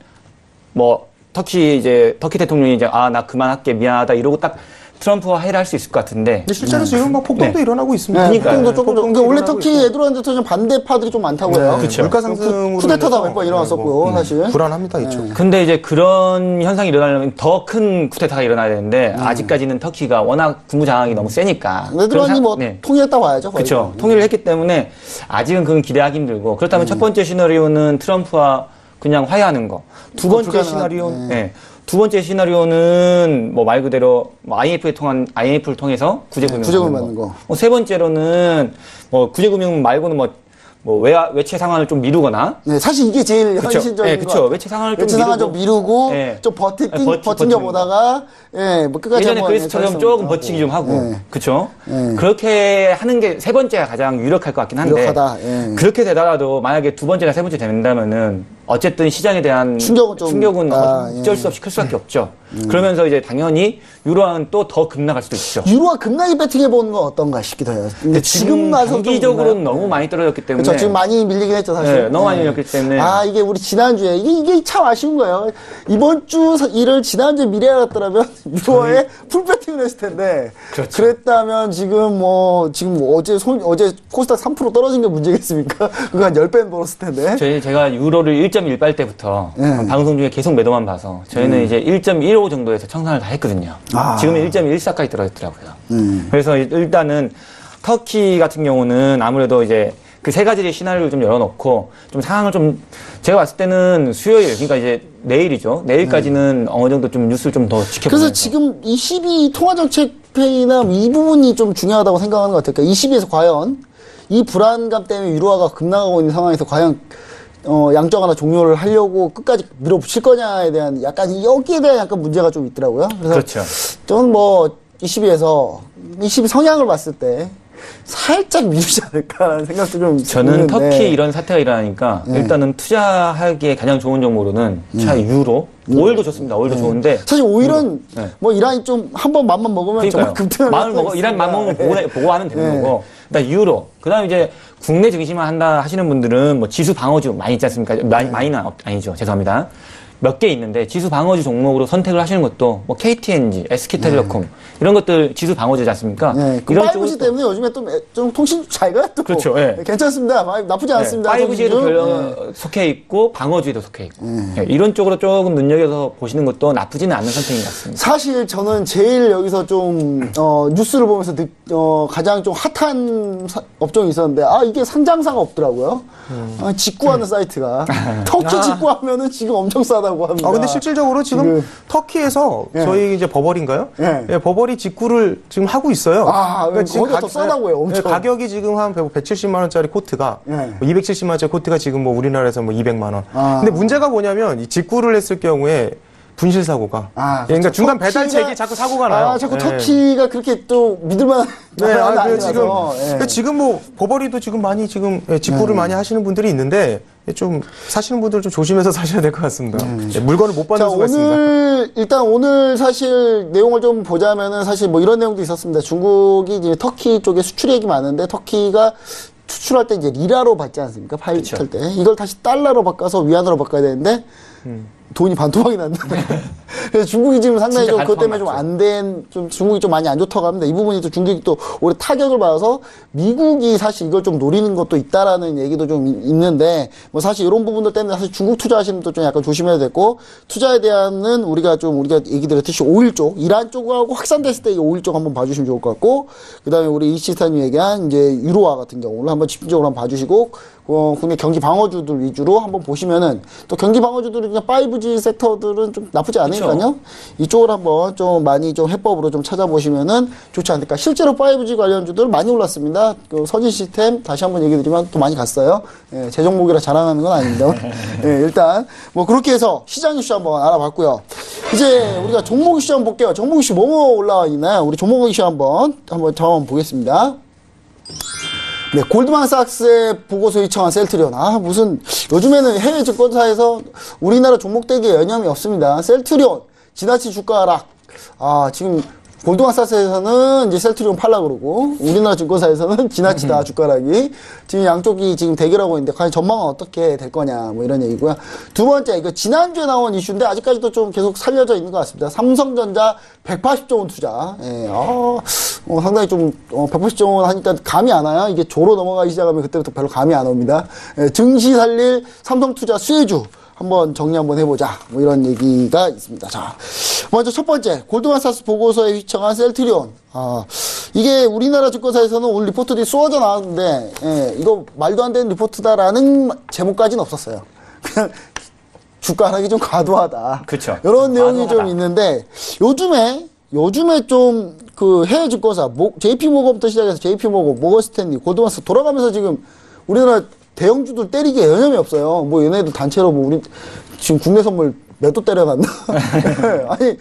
뭐 터키 대통령이 이제 나 그만할게 미안하다 이러고 딱 트럼프와 회의를 할 수 있을 것 같은데. 근데 실제로 지금 막 폭동도 일어나고 있습니다. 폭동도 조금 그러니까 원래 터키 에르도안 대통령 반대파들이 좀 많다고요. 그렇죠. 물가 상승으로 쿠데타도 몇 번 일어났었고요, 사실. 불안합니다 이쪽. 근데 이제 그런 현상이 일어나려면 더 큰 쿠데타가 일어나야 되는데 아직까지는 터키가 워낙 군부 장악이 너무 세니까. 에르도안이 뭐 통일했다 봐야죠. 그렇죠. 통일을 했기 때문에 아직은 그건 기대하기 힘들고 그렇다면 첫 번째 시나리오는 트럼프와 그냥 화해하는 거. 두 번째 불가능한- 시나리오, 네. 네. 두 번째 시나리오는 뭐 말 그대로 뭐 IMF를 통해서 구제금융 구제금융 받는 거. 세 번째로는 뭐 구제금융 말고는 뭐 외채 상환을 좀 미루거나. 네, 사실 이게 제일 그쵸. 현실적인 네, 거. 그쵸. 외채 상환을 좀 외채 상환 좀 미루고, 네. 좀 버틴겨 보다가, 예, 뭐 끝까지 예전에 한번 그리스처럼 조금 버티기 좀 하고, 네. 그쵸? 네. 그렇게 하는 게 세 번째가 가장 유력할 것 같긴 한데, 유력하다, 예. 그렇게 되다가도 만약에 두 번째나 세 번째 된다면은 어쨌든 시장에 대한 충격은 어쩔 수 없이 클 수밖에 없죠. 그러면서 이제 당연히 유로화는 또 더 급락할 수도 있죠. 유로화 급락이 배팅해 보는 건 어떤가 싶기도 해요. 근데 지금 와서 좀 단기적으로는 그런가요? 너무 많이 떨어졌기 때문에. 그렇죠. 지금 많이 밀리긴 했죠, 사실. 네, 너무 많이 밀렸기 때문에. 아, 이게 우리 지난주에, 이게 참 아쉬운 거예요. 이번 주 일을 지난주에 미리 알았더라면, 유로화에 풀 배팅을 했을 텐데. 그렇죠. 그랬다면 지금 어제 코스닥 3% 떨어진 게 문제겠습니까? 그거 한 10배는 벌었을 텐데. 제가 유로를 1.18 때부터 네. 방송 중에 계속 매도만 봐서 저희는 이제 1.15 정도에서 청산을 다 했거든요. 아. 지금은 1.14까지 떨어졌더라고요. 그래서 일단은 터키 같은 경우는 아무래도 이제 그 세 가지의 시나리오를 좀 열어놓고 좀 상황을 좀 제가 봤을 때는 수요일 그러니까 이제 내일이죠. 내일까지는 어느 정도 좀 뉴스를 좀 더 지켜보면서. 그래서 지금 22 통화정책 회의나 이 부분이 좀 중요하다고 생각하는 것 같아요. 그러니까 22에서 과연 이 불안감 때문에 유로화가 급락하고 있는 상황에서 과연 양적 하나 종료를 하려고 끝까지 밀어붙일 거냐에 대한 약간 여기에 대한 약간 문제가 좀 있더라고요. 그래서 그렇죠. 저는 22 성향을 봤을 때 살짝 미루지 않을까라는 생각도 좀 저는 있는데. 터키 이런 사태가 일어나니까 일단은 투자하기에 가장 좋은 종목으로는 차라리 유로, 오일도 좋습니다. 오일도 좋은데 사실 오일은 네. 뭐 이란이 좀 한 번 맘만 먹으면 정말 그러니까요. 급등을 마음을 먹어 이란 마음 먹으면 보고 하면 되는 네. 거고. 그다음 유로. 그다음 이제 국내 증시만 한다 하시는 분들은 뭐 지수 방어주 많이 있지 않습니까? 많이는 아니죠. 죄송합니다. 몇 개 있는데 지수 방어주 종목으로 선택을 하시는 것도 뭐 KTNG, SK텔레콤 이런 것들 지수 방어주지 않습니까? 네, 그 이런 5G 쪽은 때문에 요즘에 좀 통신 잘 가요. 또. 그렇죠, 예. 괜찮습니다. 나쁘지 않습니다. 5G에도 속해 있고 방어주에도 속해 있고 이런 쪽으로 조금 눈여겨서 보시는 것도 나쁘지는 않은 선택인 것 같습니다. 사실 저는 제일 여기서 좀 뉴스를 보면서 가장 좀 핫한 업종이 있었는데 이게 상장사가 없더라고요. 직구하는 사이트가 터키 직구하면은 지금 엄청 싸다고 합니다. 근데 실질적으로 지금 터키에서 예. 저희 이제 버버리인가요? 예. 예, 버버리 직구를 지금 하고 있어요. 거기가 더 싸다고요, 엄청. 예, 가격이 지금 한 170만 원짜리 코트가 예. 270만 원짜리 코트가 지금 뭐 우리나라에서 뭐 200만 원. 아. 근데 문제가 뭐냐면 이 직구를 했을 경우에 분실 사고가. 예, 그러니까 그렇죠. 중간 배달책이 자꾸 사고가 나요. 자꾸 예. 터키가 그렇게 또 믿을만한 네, 나라가 그래서 지금, 아니라서. 예. 그러니까 지금 뭐, 버버리도 지금 많이 직구를 많이 하시는 분들이 있는데, 좀 사시는 분들 좀 조심해서 사셔야 될 것 같습니다. 예, 물건을 못 받는 자, 수가 있습니다. 오늘 사실 내용을 좀 보자면은 사실 뭐 이런 내용도 있었습니다. 중국이 이제 터키 쪽에 수출액이 많은데 터키가 수출할 때 이제 리라로 받지 않습니까? 파일 할 때. 이걸 다시 달러로 바꿔서 위안으로 바꿔야 되는데, 돈이 반토막이 난다. 그래서 중국이 지금 상당히 진짜 좀 그것 때문에 좀 반토막 좀 중국이 좀 많이 안 좋다고 합니다. 이 부분이 또 중국이 또 올해 타격을 받아서 미국이 사실 이걸 좀 노리는 것도 있다라는 얘기도 좀 있는데 뭐 사실 이런 부분들 때문에 사실 중국 투자하시는 분도 좀 약간 조심해야 되고 투자에 대한은 우리가 얘기 드렸듯이 오일 쪽, 이란 쪽하고 확산됐을 때 이 오일 쪽 한번 봐주시면 좋을 것 같고 그다음에 우리 이시스탄이 얘기한 이제 유로화 같은 경우를 한번 집중적으로 한번 봐주시고 국내 경기 방어주들 위주로 한번 보시면은 또 경기 방어주들이 그냥 5G 섹터들은 좀 나쁘지 않으니까요. 이쪽을 한번 좀 많이 좀 해법으로 좀 찾아보시면은 좋지 않을까. 실제로 5G 관련주들 많이 올랐습니다. 그 서진 시스템 다시 한번 얘기 드리면 또 많이 갔어요. 예, 제 종목이라 자랑하는 건 아닙니다. 예, 일단 뭐 그렇게 해서 시장 이슈 한번 알아봤고요. 이제 우리가 종목 이슈 한번 볼게요. 종목 이슈 뭐뭐 올라와 있나요? 우리 종목 이슈 한번 보겠습니다. 네, 골드만삭스의 보고서 요청한 셀트리온. 무슨, 요즘에는 해외 증권사에서 우리나라 종목 대기에 여념이 없습니다. 셀트리온, 지나친 주가 하락. 지금, 골드만삭스에서는 이제 셀트리온 팔라 그러고, 우리나라 증권사에서는 지나치다 주가락이. 지금 양쪽이 지금 대결하고 있는데, 과연 전망은 어떻게 될 거냐, 뭐 이런 얘기고요. 두 번째, 이거 지난주에 나온 이슈인데, 아직까지도 좀 계속 살려져 있는 것 같습니다. 삼성전자 180조 원 투자. 예, 상당히 좀, 180조 원 하니까 감이 안 와요. 이게 조로 넘어가기 시작하면 그때부터 별로 감이 안 옵니다. 예, 증시 살릴 삼성투자 수혜주. 한번 정리 한번 해보자. 뭐 이런 얘기가 있습니다. 자, 먼저 첫 번째, 골드만삭스 보고서에 휘청한 셀트리온. 이게 우리나라 증권사에서는 오늘 리포트들이 쏟아져 나왔는데, 이거 말도 안 되는 리포트다라는 제목까지는 없었어요. 그냥 주가 하락이 좀 과도하다. 그쵸. 이런 내용이 좀 과도하다. 있는데 요즘에 좀 그 해외 증권사 JP모건부터 시작해서 JP모건, 모건스탠리, 골드만스 돌아가면서 지금 우리나라 대형주들 때리기에 여념이 없어요. 뭐 얘네들 단체로 뭐 우리 지금 국내 선물 몇 도 때려갔나? 아니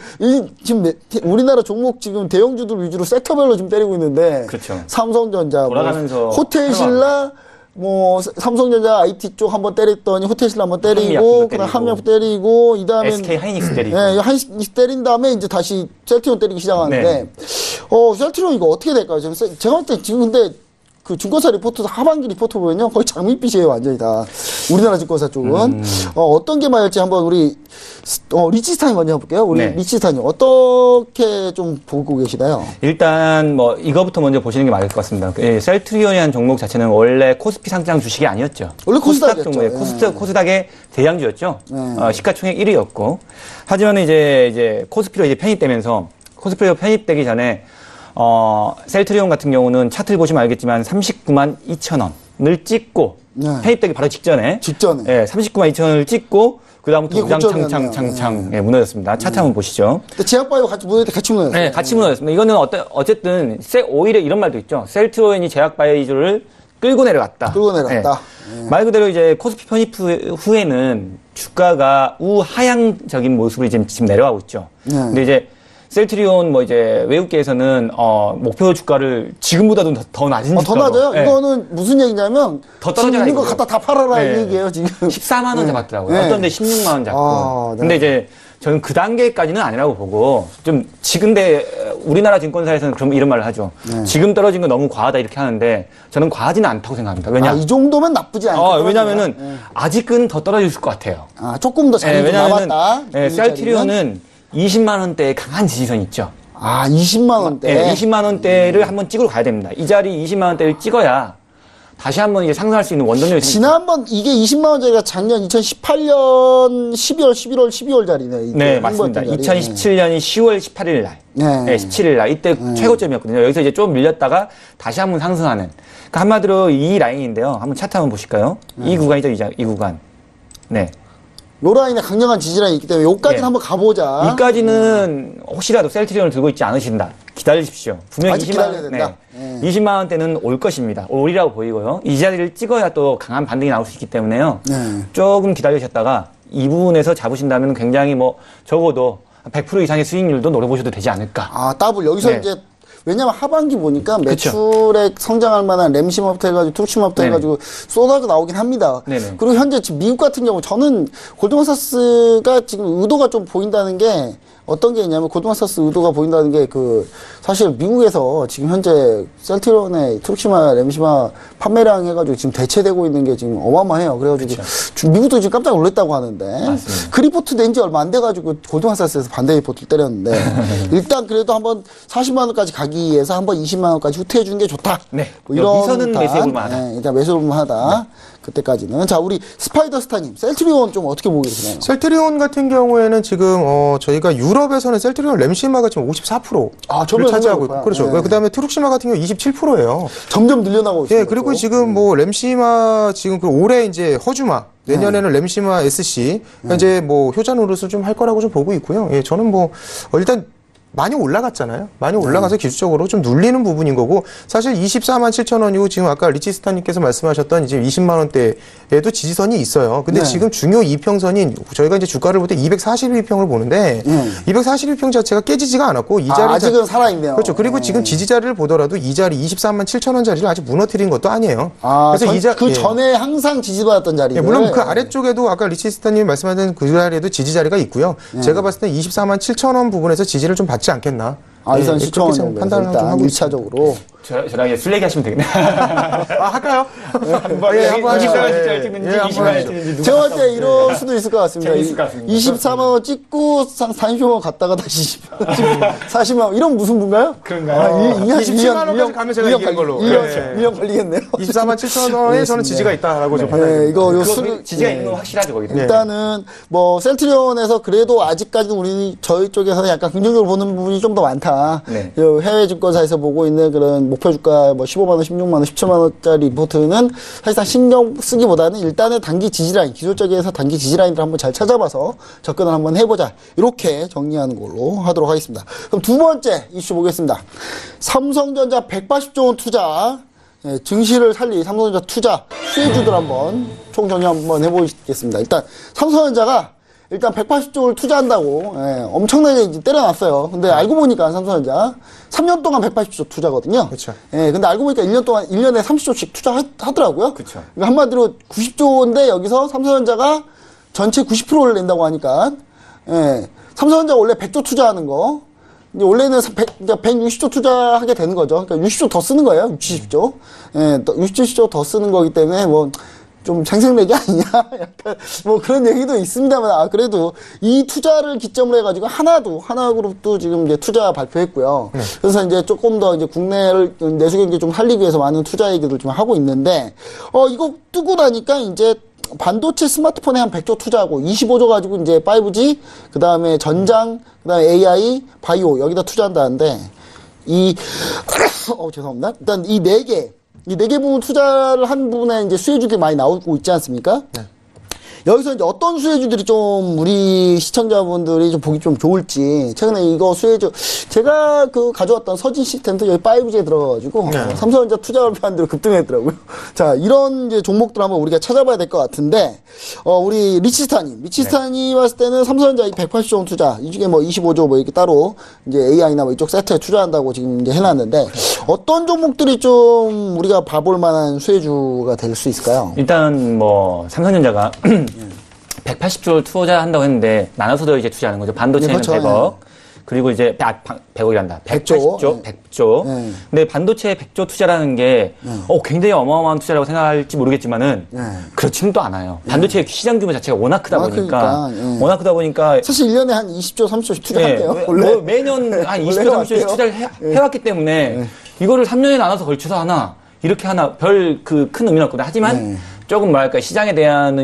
지금 우리나라 종목 지금 대형주들 위주로 섹터별로 지금 때리고 있는데 그렇죠. 삼성전자, 돌아가면서 뭐 호텔신라, 뭐 삼성전자 IT 쪽 한번 때렸더니 호텔신라 한번 때리고, 한미약품도 그다음 때리고. 한미약품 때리고, 이 다음에 SK 하이닉스 때리고. 예, 하이닉스 때린 다음에 이제 다시 셀트리온 때리기 시작하는데, 네. 셀트리온 이거 어떻게 될까요? 제가 볼 때 지금 근데 그 증권사 리포트, 하반기 리포트 보면요, 거의 장밋빛이에요, 완전히 다. 우리나라 증권사 쪽은. 어떤 게 맞을지 한번 우리, 리치스탄이 먼저 해볼게요. 우리 네. 리치스탄이 어떻게 좀 보고 계시나요? 일단 뭐 이거부터 먼저 보시는 게 맞을 것 같습니다. 셀트리온이라는 종목 자체는 원래 코스피 상장 주식이 아니었죠. 원래 코스닥이었죠. 종목에 예. 코스닥의 대장주였죠. 네. 시가총액 1위였고. 하지만 이제 코스피로 이제 편입되면서 코스피로 편입되기 전에 셀트리온 같은 경우는 차트를 보시면 알겠지만 39만 2천 원을 찍고 네. 편입되기 바로 직전에 39만 2천 원을 찍고 그다음부터 이게 우장창창 무너졌습니다. 차트 한번 보시죠. 제약바이오 같이 무너질 때 같이 무너졌어요. 네, 같이 무너졌습니다. 이거는 어쨌든 오히려 이런 말도 있죠. 셀트리온이 제약바이오를 끌고 내려갔다. 끌고 내려갔다. 네. 말 그대로 이제 코스피 편입 후에는 주가가 우하향적인 모습으로 지금 내려가고 있죠. 네. 근데 이제 셀트리온 뭐 이제 외국계에서는 목표 주가를 지금보다도 더 낮은 더 주가로. 낮아요? 네. 이거는 무슨 얘기냐면 더 지금 떨어져라 있는 거 이거죠. 갖다 다 팔아라 네. 이 얘기예요 지금. 14만 원 잡았더라고요. 네. 어떤 데 16만 원 잡고. 아, 네. 근데 이제 저는 그 단계까지는 아니라고 보고 좀 근데 우리나라 증권사에서는 그럼 이런 말을 하죠. 네. 지금 떨어진 건 너무 과하다 이렇게 하는데 저는 과하지는 않다고 생각합니다. 왜냐? 이 정도면 나쁘지 않다. 왜냐면은 아직은 더 떨어질 것 같아요. 조금 더 자리 좀 남았다. 이 자리는. 셀트리온은 20만 원대의 강한 지지선이 있죠. 20만 원대. 네, 20만 원대를 한번 찍으러 가야 됩니다. 이 자리 20만 원대를 찍어야 다시 한번 이제 상승할 수 있는 원동력이 생깁니다. 지난번 이게 20만 원짜리가 작년 2018년 12월, 11월, 12월 자리네. 이때 네, 맞습니다. 자리. 2017년이 10월 18일 날. 네. 17일 날. 이때 최고점이었거든요. 여기서 이제 좀 밀렸다가 다시 한번 상승하는. 그러니까 한마디로 이 라인인데요. 한번 차트 한번 보실까요? 이 구간이죠, 이 구간. 네. 요 라인에 강력한 지지라인이 있기 때문에 요까지는 네. 한번 가보자. 이까지는 혹시라도 셀트리온을 들고 있지 않으신다. 기다리십시오. 분명히 아직 기다려야 된다. 네. 20만 원대는 올 것입니다. 올이라고 보이고요. 이 자리를 찍어야 또 강한 반등이 나올 수 있기 때문에요. 네. 조금 기다리셨다가 이 부분에서 잡으신다면 굉장히 뭐 적어도 100% 이상의 수익률도 노려보셔도 되지 않을까. 더블. 여기서 네. 이제 왜냐면 하반기 보니까 그쵸. 매출에 성장할 만한 램심업부터 해가지고 투룸심업부터 네네. 해가지고 쏟아져 나오긴 합니다. 네네. 그리고 현재 지금 미국 같은 경우 저는 골드만사스가 지금 의도가 좀 보인다는 게 어떤 게 있냐면 골드만사스 의도가 보인다는 게 사실 미국에서 지금 현재 셀트리온의 투룸시마, 램시마 판매량 해가지고 지금 대체되고 있는 게 지금 어마어마해요. 그래가지고 미국도 지금 깜짝 놀랐다고 하는데 맞습니다. 그 리포트 낸 지 얼마 안 돼가지고 골드만사스에서 반대 리포트를 때렸는데 일단 그래도 한번 40만 원까지 가기 위해서 한번 20만 원까지 후퇴해 주는 게 좋다. 네. 뭐 이런 여기서는 매수해볼 만하다. 네, 일단 매수해볼 만하다. 그때까지는. 자, 우리 스파이더스타님, 셀트리온 좀 어떻게 보고 계시나요? 셀트리온 같은 경우에는 지금 저희가 유럽에서는 셀트리온 램시마가 지금 54%를 점점 차지하고 있고 높아요. 그렇죠. 네. 그다음에 트룩시마 같은 경우 27%예요. 점점 늘려나가고 있어요. 예, 그리고 지금 뭐 램시마 지금 올해 이제 허주마 내년에는 램시마 SC 이제 뭐 효자 노릇을 좀 할 거라고 좀 보고 있고요. 예, 저는 뭐 일단 많이 올라갔잖아요. 많이 올라가서 기술적으로 좀 눌리는 부분인 거고 사실 24만 7천 원이고 지금 아까 리치스타님께서 말씀하셨던 이제 20만 원대에도 지지선이 있어요. 근데 네. 지금 중요 이평선인 저희가 이제 주가를 볼 때 241평을 보는데 241평 자체가 깨지지가 않았고 이 자리 아직은 살아있네요. 그렇죠. 그리고 지금 지지 자리를 보더라도 이 자리 24만 7천 원 자리를 아직 무너뜨린 것도 아니에요. 그 예. 전에 항상 지지받았던 자리. 예, 물론 그 아래쪽에도 아까 리치스타님이 말씀하신 그 자리에도 지지 자리가 있고요. 제가 봤을 때 24만 7천 원 부분에서 지지를 좀 받지 않겠나. 이선 예, 시청 그렇게 판단을 좀 하고 있습니다. 1차적으로. 저랑 이제 술 얘기하시면 되겠네. 할까요? 한번 예, 한번 하시죠. 20만 원 예, 진짜 찍는지 예, 한번 20만 원 하시죠. 찍는지 누가 제가 볼 때 이럴 수도 있을 것 같습니다. 재밌을 것 같습니다. 24만 원 찍고 30만 원 갔다가 다시 40만 원. 이런 무슨 분가요? 그런가요? 27만 원까지 가면 제가 이기는 걸로. 1년 걸리겠네요. 24만 7천 원에 저는 지지가 있다라고 좀 판단합니다. 이거 요 그거 술 지지가 있는 건 확실하죠 거기도. 일단은 뭐 셀트리온에서 그래도 아직까지는 우리 저희 쪽에서는 약간 긍정적으로 보는 부분이 좀 더 많다. 네. 해외 증권사에서 보고 있는 그런 목표 주가 뭐 15만 원, 16만 원, 17만 원짜리 리포트는 사실상 신경 쓰기보다는 일단은 단기 지지라인, 기술적에서 단기 지지라인들 한번 잘 찾아봐서 접근을 한번 해보자. 이렇게 정리하는 걸로 하도록 하겠습니다. 그럼 두 번째 이슈 보겠습니다. 삼성전자 180조 원 투자. 예, 증시를 살릴 삼성전자 투자 수혜주들 한번 총정리 한번 해보겠습니다. 일단 삼성전자가 일단 180조를 투자한다고 엄청나게 이제 때려놨어요. 근데 알고 보니까 삼성전자 3년 동안 180조 투자거든요. 그렇죠. 근데 알고 보니까 1년 동안 1년에 30조씩 투자하더라고요. 그렇죠. 그러니까 한마디로 90조인데 여기서 삼성전자가 전체 90%를 낸다고 하니까 삼성전자 원래 100조 투자하는 거 이제 원래는 160조 투자하게 되는 거죠. 그러니까 60조 더 쓰는 거예요. 60조. 60조 더 쓰는 거기 때문에 좀 생색내기 아니냐? 약간 그런 얘기도 있습니다만, 그래도 이 투자를 기점으로 해가지고 하나그룹도 지금 이제 투자 발표했고요. 그래서 이제 조금 더 이제 국내를 내수 경기 좀 살리기 위해서 많은 투자 얘기들 좀 하고 있는데, 이거 뜨고 나니까 이제 반도체 스마트폰에 한 100조 투자하고 25조 가지고 이제 5G, 그 다음에 전장, 그 다음에 AI, 바이오 여기다 투자한다는데, 죄송합니다. 일단 이 네 개 부분 투자를 한 부분에 이제 수혜주들이 많이 나오고 있지 않습니까? 네. 여기서 이제 어떤 수혜주들이 좀 우리 시청자분들이 좀 보기 좀 좋을지, 최근에 이거 수혜주, 제가 가져왔던 서진 시스템도 여기 5G에 들어가가지고, 삼성전자 투자 발표한 대로 급등했더라고요. 자, 이런 이제 종목들 한번 우리가 찾아봐야 될 것 같은데, 우리 리치스타님 봤을 때는 삼성전자 이 180조 원 투자, 이 중에 25조 이렇게 따로 이제 AI나 이쪽 세트에 투자한다고 지금 이제 해놨는데, 어떤 종목들이 좀 우리가 봐볼 만한 수혜주가 될 수 있을까요? 일단 삼성전자가 180조를 투자한다고 했는데 나눠서도 이제 투자하는 거죠. 반도체는 그렇죠. 100억. 그리고 이제 100억이란다. 180조. 근데 반도체 100조 투자라는 게 굉장히 어마어마한 투자라고 생각할지 모르겠지만은 그렇지는 또 않아요. 반도체 시장 규모 자체가 워낙 크다 보니까 사실 1년에 한 20조, 30조씩 투자한대요. 매년 한 20조, 30조씩 투자를 해왔기 때문에 이거를 3년에 나눠서 걸쳐서 하나 이렇게 하나 별 큰 의미는 없거든. 하지만 조금 시장에 대한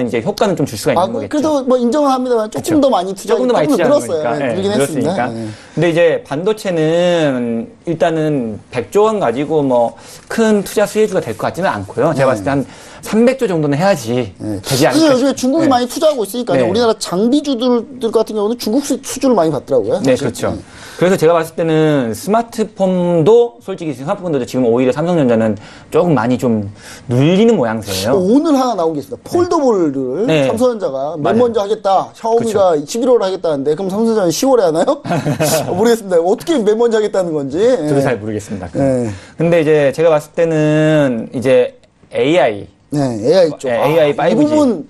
이제 효과는 좀 줄 수가 있는 거겠죠. 그래도 인정은 합니다만 조금 더 많이 조금 더 많이 투자했으니까. 늘긴 했으니까. 근데 이제 반도체는 일단은 100조 원 가지고 큰 투자 수혜주가 될 것 같지는 않고요. 제가 봤을 때 한 300조 정도는 해야지 되지 않을까. 사실 요즘에 중국이 많이 투자하고 있으니까요. 우리나라 장비주들 같은 경우는 중국 수주를 많이 받더라고요. 네, 그렇죠. 그래서 제가 봤을 때는 스마트폰도 솔직히 스마트폰도 지금 오히려 삼성전자는 조금 많이 좀 눌리는 모양새예요. 오늘 하나 나온 게 있습니다. 폴더블을 삼성전자가 맨 먼저 하겠다. 샤오미가 11월에 하겠다는데 그럼 삼성전자는 10월에 하나요? 모르겠습니다. 어떻게 맨 먼저 하겠다는 건지. 저도 잘 모르겠습니다. 근데 이제 제가 봤을 때는 이제 AI. AI 쪽. AI 5G.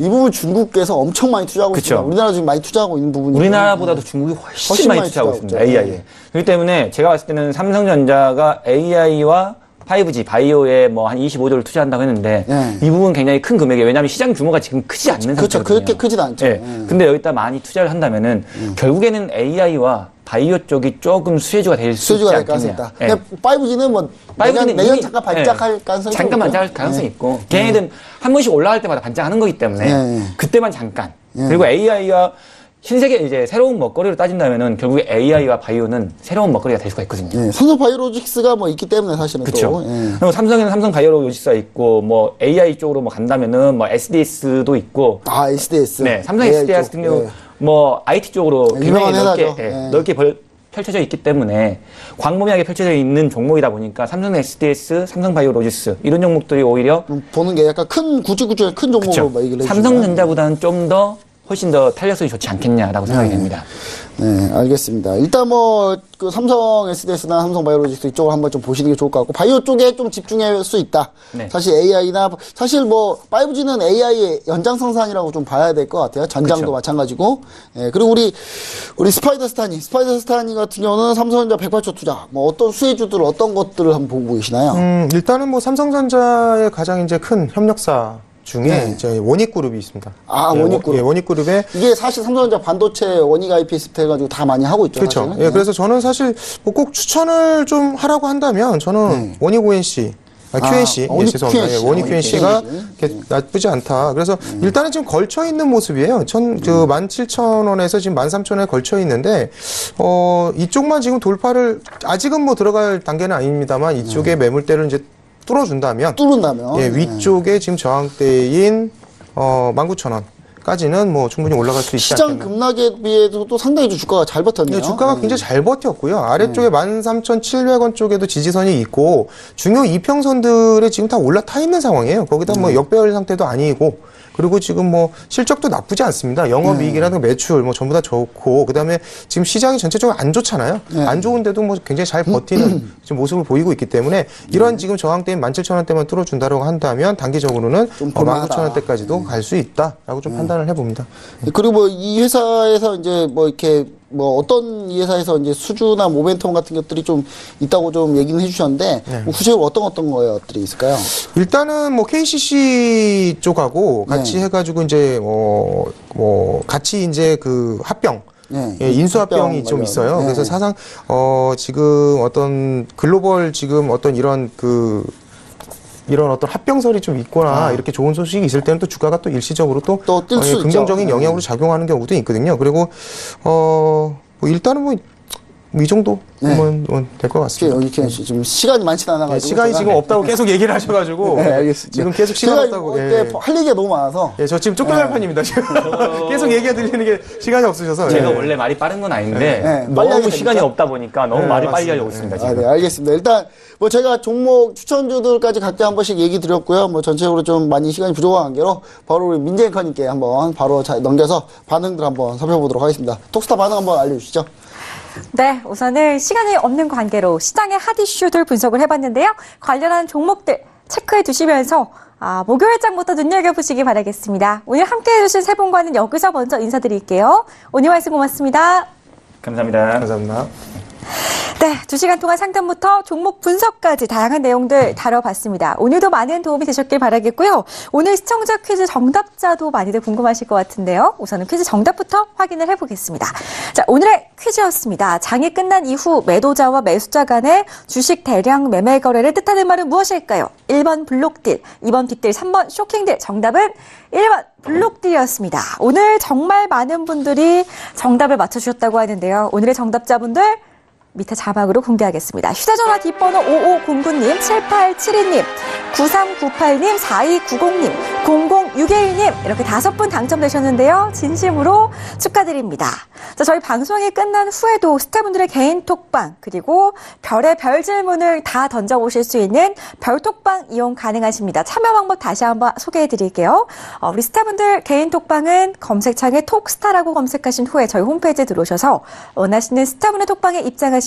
이 부분 중국에서 엄청 많이 투자하고 있습니다. 우리나라 지금 많이 투자하고 있는 부분이. 우리나라보다도 중국이 훨씬 많이 투자하고 있습니다. AI에. 그렇기 때문에 제가 봤을 때는 삼성전자가 AI와 5G, 바이오에 한 25조를 투자한다고 했는데 이 부분 굉장히 큰 금액이에요. 왜냐하면 시장 규모가 지금 크지 않는 상태거든요. 그렇게 크지도 않죠. 근데 여기다 많이 투자를 한다면은 결국에는 AI와 바이오 쪽이 조금 수혜주가 될 수 있지 않겠냐. 5G는 5G는 내년 잠깐 반짝할 가능성이 잠깐 반짝할 가능성이 있고 걔네들은 한 번씩 올라갈 때마다 반짝하는 거기 때문에 그때만 잠깐. 그리고 AI와 신세계 이제 새로운 먹거리로 따진다면은 결국에 AI와 바이오는 새로운 먹거리가 될 수가 있거든요. 삼성 바이오로직스가 있기 때문에 사실은 그렇죠. 그리고 삼성에는 삼성 바이오로직스가 있고 AI 쪽으로 간다면은 SDS도 있고. SDS. 네, 삼성 SDS 같은 경우 IT 쪽으로 굉장히 넓게 펼쳐져 있기 때문에 광범위하게 펼쳐져 있는 종목이다 보니까 삼성 SDS, 삼성 바이오로직스 이런 종목들이 오히려 보는 게 약간 구찌구찌의 큰 종목으로 얘기를 해주죠. 삼성전자보다는 훨씬 더 탄력성이 좋지 않겠냐라고 생각이 됩니다. 네, 알겠습니다. 일단 그 삼성 SDS나 삼성 바이오로직스 이쪽을 한번 좀 보시는 게 좋을 것 같고, 바이오 쪽에 좀 집중할 수 있다. 사실 AI나, 사실 5G는 AI의 연장성산이라고 좀 봐야 될 것 같아요. 전장도 마찬가지고. 그리고 우리 스파이더스타니 같은 경우는 삼성전자 108조 투자. 어떤 수혜주들, 어떤 것들을 한번 보고 계시나요? 일단은 삼성전자의 가장 이제 큰 협력사 중에 이제 원익그룹이 있습니다. 원익그룹. 원익그룹에 이게 사실 삼성전자 반도체 원익 IP 해가지고 다 많이 하고 있죠. 그렇죠. 그래서 저는 사실 꼭 추천을 좀 하라고 한다면 저는 원익 ONC Q&C. 원익 죄송합니다. Q&C. 원익 Q&C가 나쁘지 않다. 그래서 일단은 지금 걸쳐 있는 모습이에요. 17,000원에서 지금 13,000원에 걸쳐 있는데, 이쪽만 지금 돌파를, 아직은 뭐 들어갈 단계는 아닙니다만, 이쪽에 매물대를 이제 뚫어준다면, 위쪽에 지금 저항대인, 19,000원. 까지는 뭐 충분히 올라갈 수 있지 시장 않겠나. 급락에 비해도 또 상당히 좀 주가가 잘 버텼네요. 네, 주가가 굉장히 잘 버텼고요. 아래쪽에 13,700원 쪽에도 지지선이 있고 중요 이평선들에 지금 다 올라타 있는 상황이에요. 거기다 뭐 역배열 상태도 아니고 그리고 지금 뭐 실적도 나쁘지 않습니다. 영업이익이라든가 매출 뭐 전부 다 좋고 그다음에 지금 시장이 전체적으로 안 좋잖아요. 안 좋은데도 뭐 굉장히 잘 버티는 지금 모습을 보이고 있기 때문에 이런 지금 저항대인 17,000원대만 뚫어준다고 한다면 단기적으로는 19,000원대까지도 갈 수 있다라고 좀 판단을 해봅니다. 그리고 뭐 이 회사에서 이제 뭐 이렇게 뭐 어떤 이 회사에서 이제 수주나 모멘텀 같은 것들이 좀 있다고 좀 얘기는 해주셨는데 뭐 구체적으로 어떤 것들이 있을까요? 일단은 뭐 KCC 쪽하고 같이 해가지고 이제 같이 이제 그 합병. 인수합병이 좀 있어요. 그래서 사상 지금 어떤 글로벌 지금 어떤 이런 어떤 합병설이 좀 있거나 이렇게 좋은 소식이 있을 때는 또 주가가 또 일시적으로 또 긍정적인 영향으로 작용하는 경우도 있거든요. 그리고 뭐 일단은 뭐 이 정도 보면 될 것 같습니다. 이렇게 지금 시간이 많지 않아가지고 시간이 지금 없다고 계속 얘기를 하셔가지고 알겠습니다. 지금 계속 시간 없다고. 할 얘기가 너무 많아서 저 지금 쫓겨날 판입니다. 지금 계속 얘기해 드리는 게 시간이 없으셔서. 제가 원래 말이 빠른 건 아닌데 너무 시간이 없다 보니까 너무 말을 빨리 하려고 있습니다. 지금. 네, 알겠습니다. 일단 뭐 제가 종목 추천주들까지 각자 한 번씩 얘기 드렸고요. 뭐 전체적으로 좀 많이 시간이 부족한 관계로 바로 우리 민재 앵커님께 한번 바로 넘겨서 반응들 한번 살펴보도록 하겠습니다. 톡스타 반응 한번 알려주시죠. 네, 우선은 시간이 없는 관계로 시장의 핫 이슈들 분석을 해봤는데요. 관련한 종목들 체크해 두시면서 목요일장부터 눈여겨보시기 바라겠습니다. 오늘 함께해 주신 세 분과는 여기서 먼저 인사드릴게요. 오늘 말씀 고맙습니다. 감사합니다. 감사합니다. 네, 2시간 동안 상담부터 종목 분석까지 다양한 내용들 다뤄봤습니다. 오늘도 많은 도움이 되셨길 바라겠고요. 오늘 시청자 퀴즈 정답자도 많이들 궁금하실 것 같은데요. 우선은 퀴즈 정답부터 확인을 해보겠습니다. 자, 오늘의 퀴즈였습니다. 장이 끝난 이후 매도자와 매수자 간의 주식 대량 매매 거래를 뜻하는 말은 무엇일까요? 1번 블록딜, 2번 뒷딜, 3번 쇼킹딜. 정답은 1번 블록딜이었습니다. 오늘 정말 많은 분들이 정답을 맞춰주셨다고 하는데요. 오늘의 정답자분들 밑에 자막으로 공개하겠습니다. 휴대전화 뒷번호 5509님, 7872님, 9398님, 4290님, 00621님 이렇게 5분 당첨되셨는데요. 진심으로 축하드립니다. 자, 저희 방송이 끝난 후에도 스태프분들의 개인 톡방 그리고 별의 별 질문을 다 던져보실 수 있는 별톡방 이용 가능하십니다. 참여 방법 다시 한번 소개해드릴게요. 우리 스태프분들 개인 톡방은 검색창에 톡스타라고 검색하신 후에 저희 홈페이지에 들어오셔서 원하시는 스태프분의 톡방에 입장하시면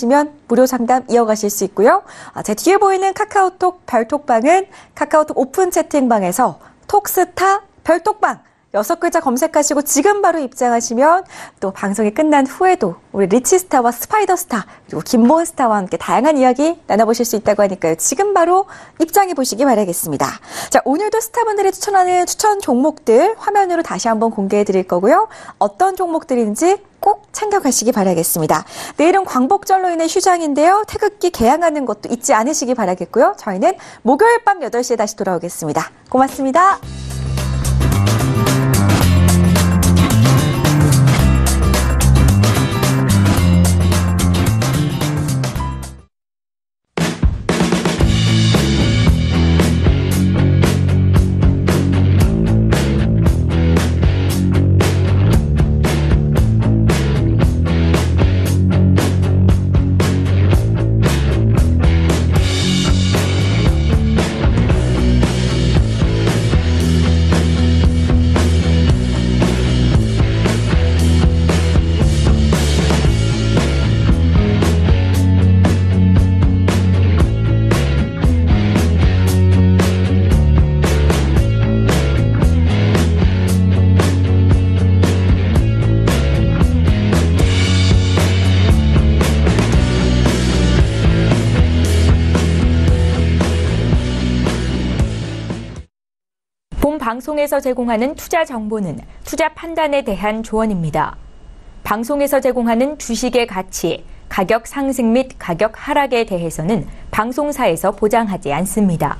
무료 상담 이어가실 수 있고요. 제 뒤에 보이는 카카오톡 별톡방은 카카오톡 오픈 채팅방에서 톡스타 별톡방 6글자 검색하시고 지금 바로 입장하시면 또 방송이 끝난 후에도 우리 리치스타와 스파이더스타 그리고 김보은스타와 함께 다양한 이야기 나눠보실 수 있다고 하니까요. 지금 바로 입장해보시기 바라겠습니다. 자, 오늘도 스타분들이 추천하는 추천 종목들 화면으로 다시 한번 공개해드릴 거고요. 어떤 종목들인지 꼭 챙겨가시기 바라겠습니다. 내일은 광복절로 인해 휴장인데요. 태극기 개양하는 것도 잊지 않으시기 바라겠고요. 저희는 목요일 밤 8시에 다시 돌아오겠습니다. 고맙습니다. 본 방송에서 제공하는 투자 정보는 투자 판단에 대한 조언입니다. 방송에서 제공하는 주식의 가치, 가격 상승 및 가격 하락에 대해서는 방송사에서 보장하지 않습니다.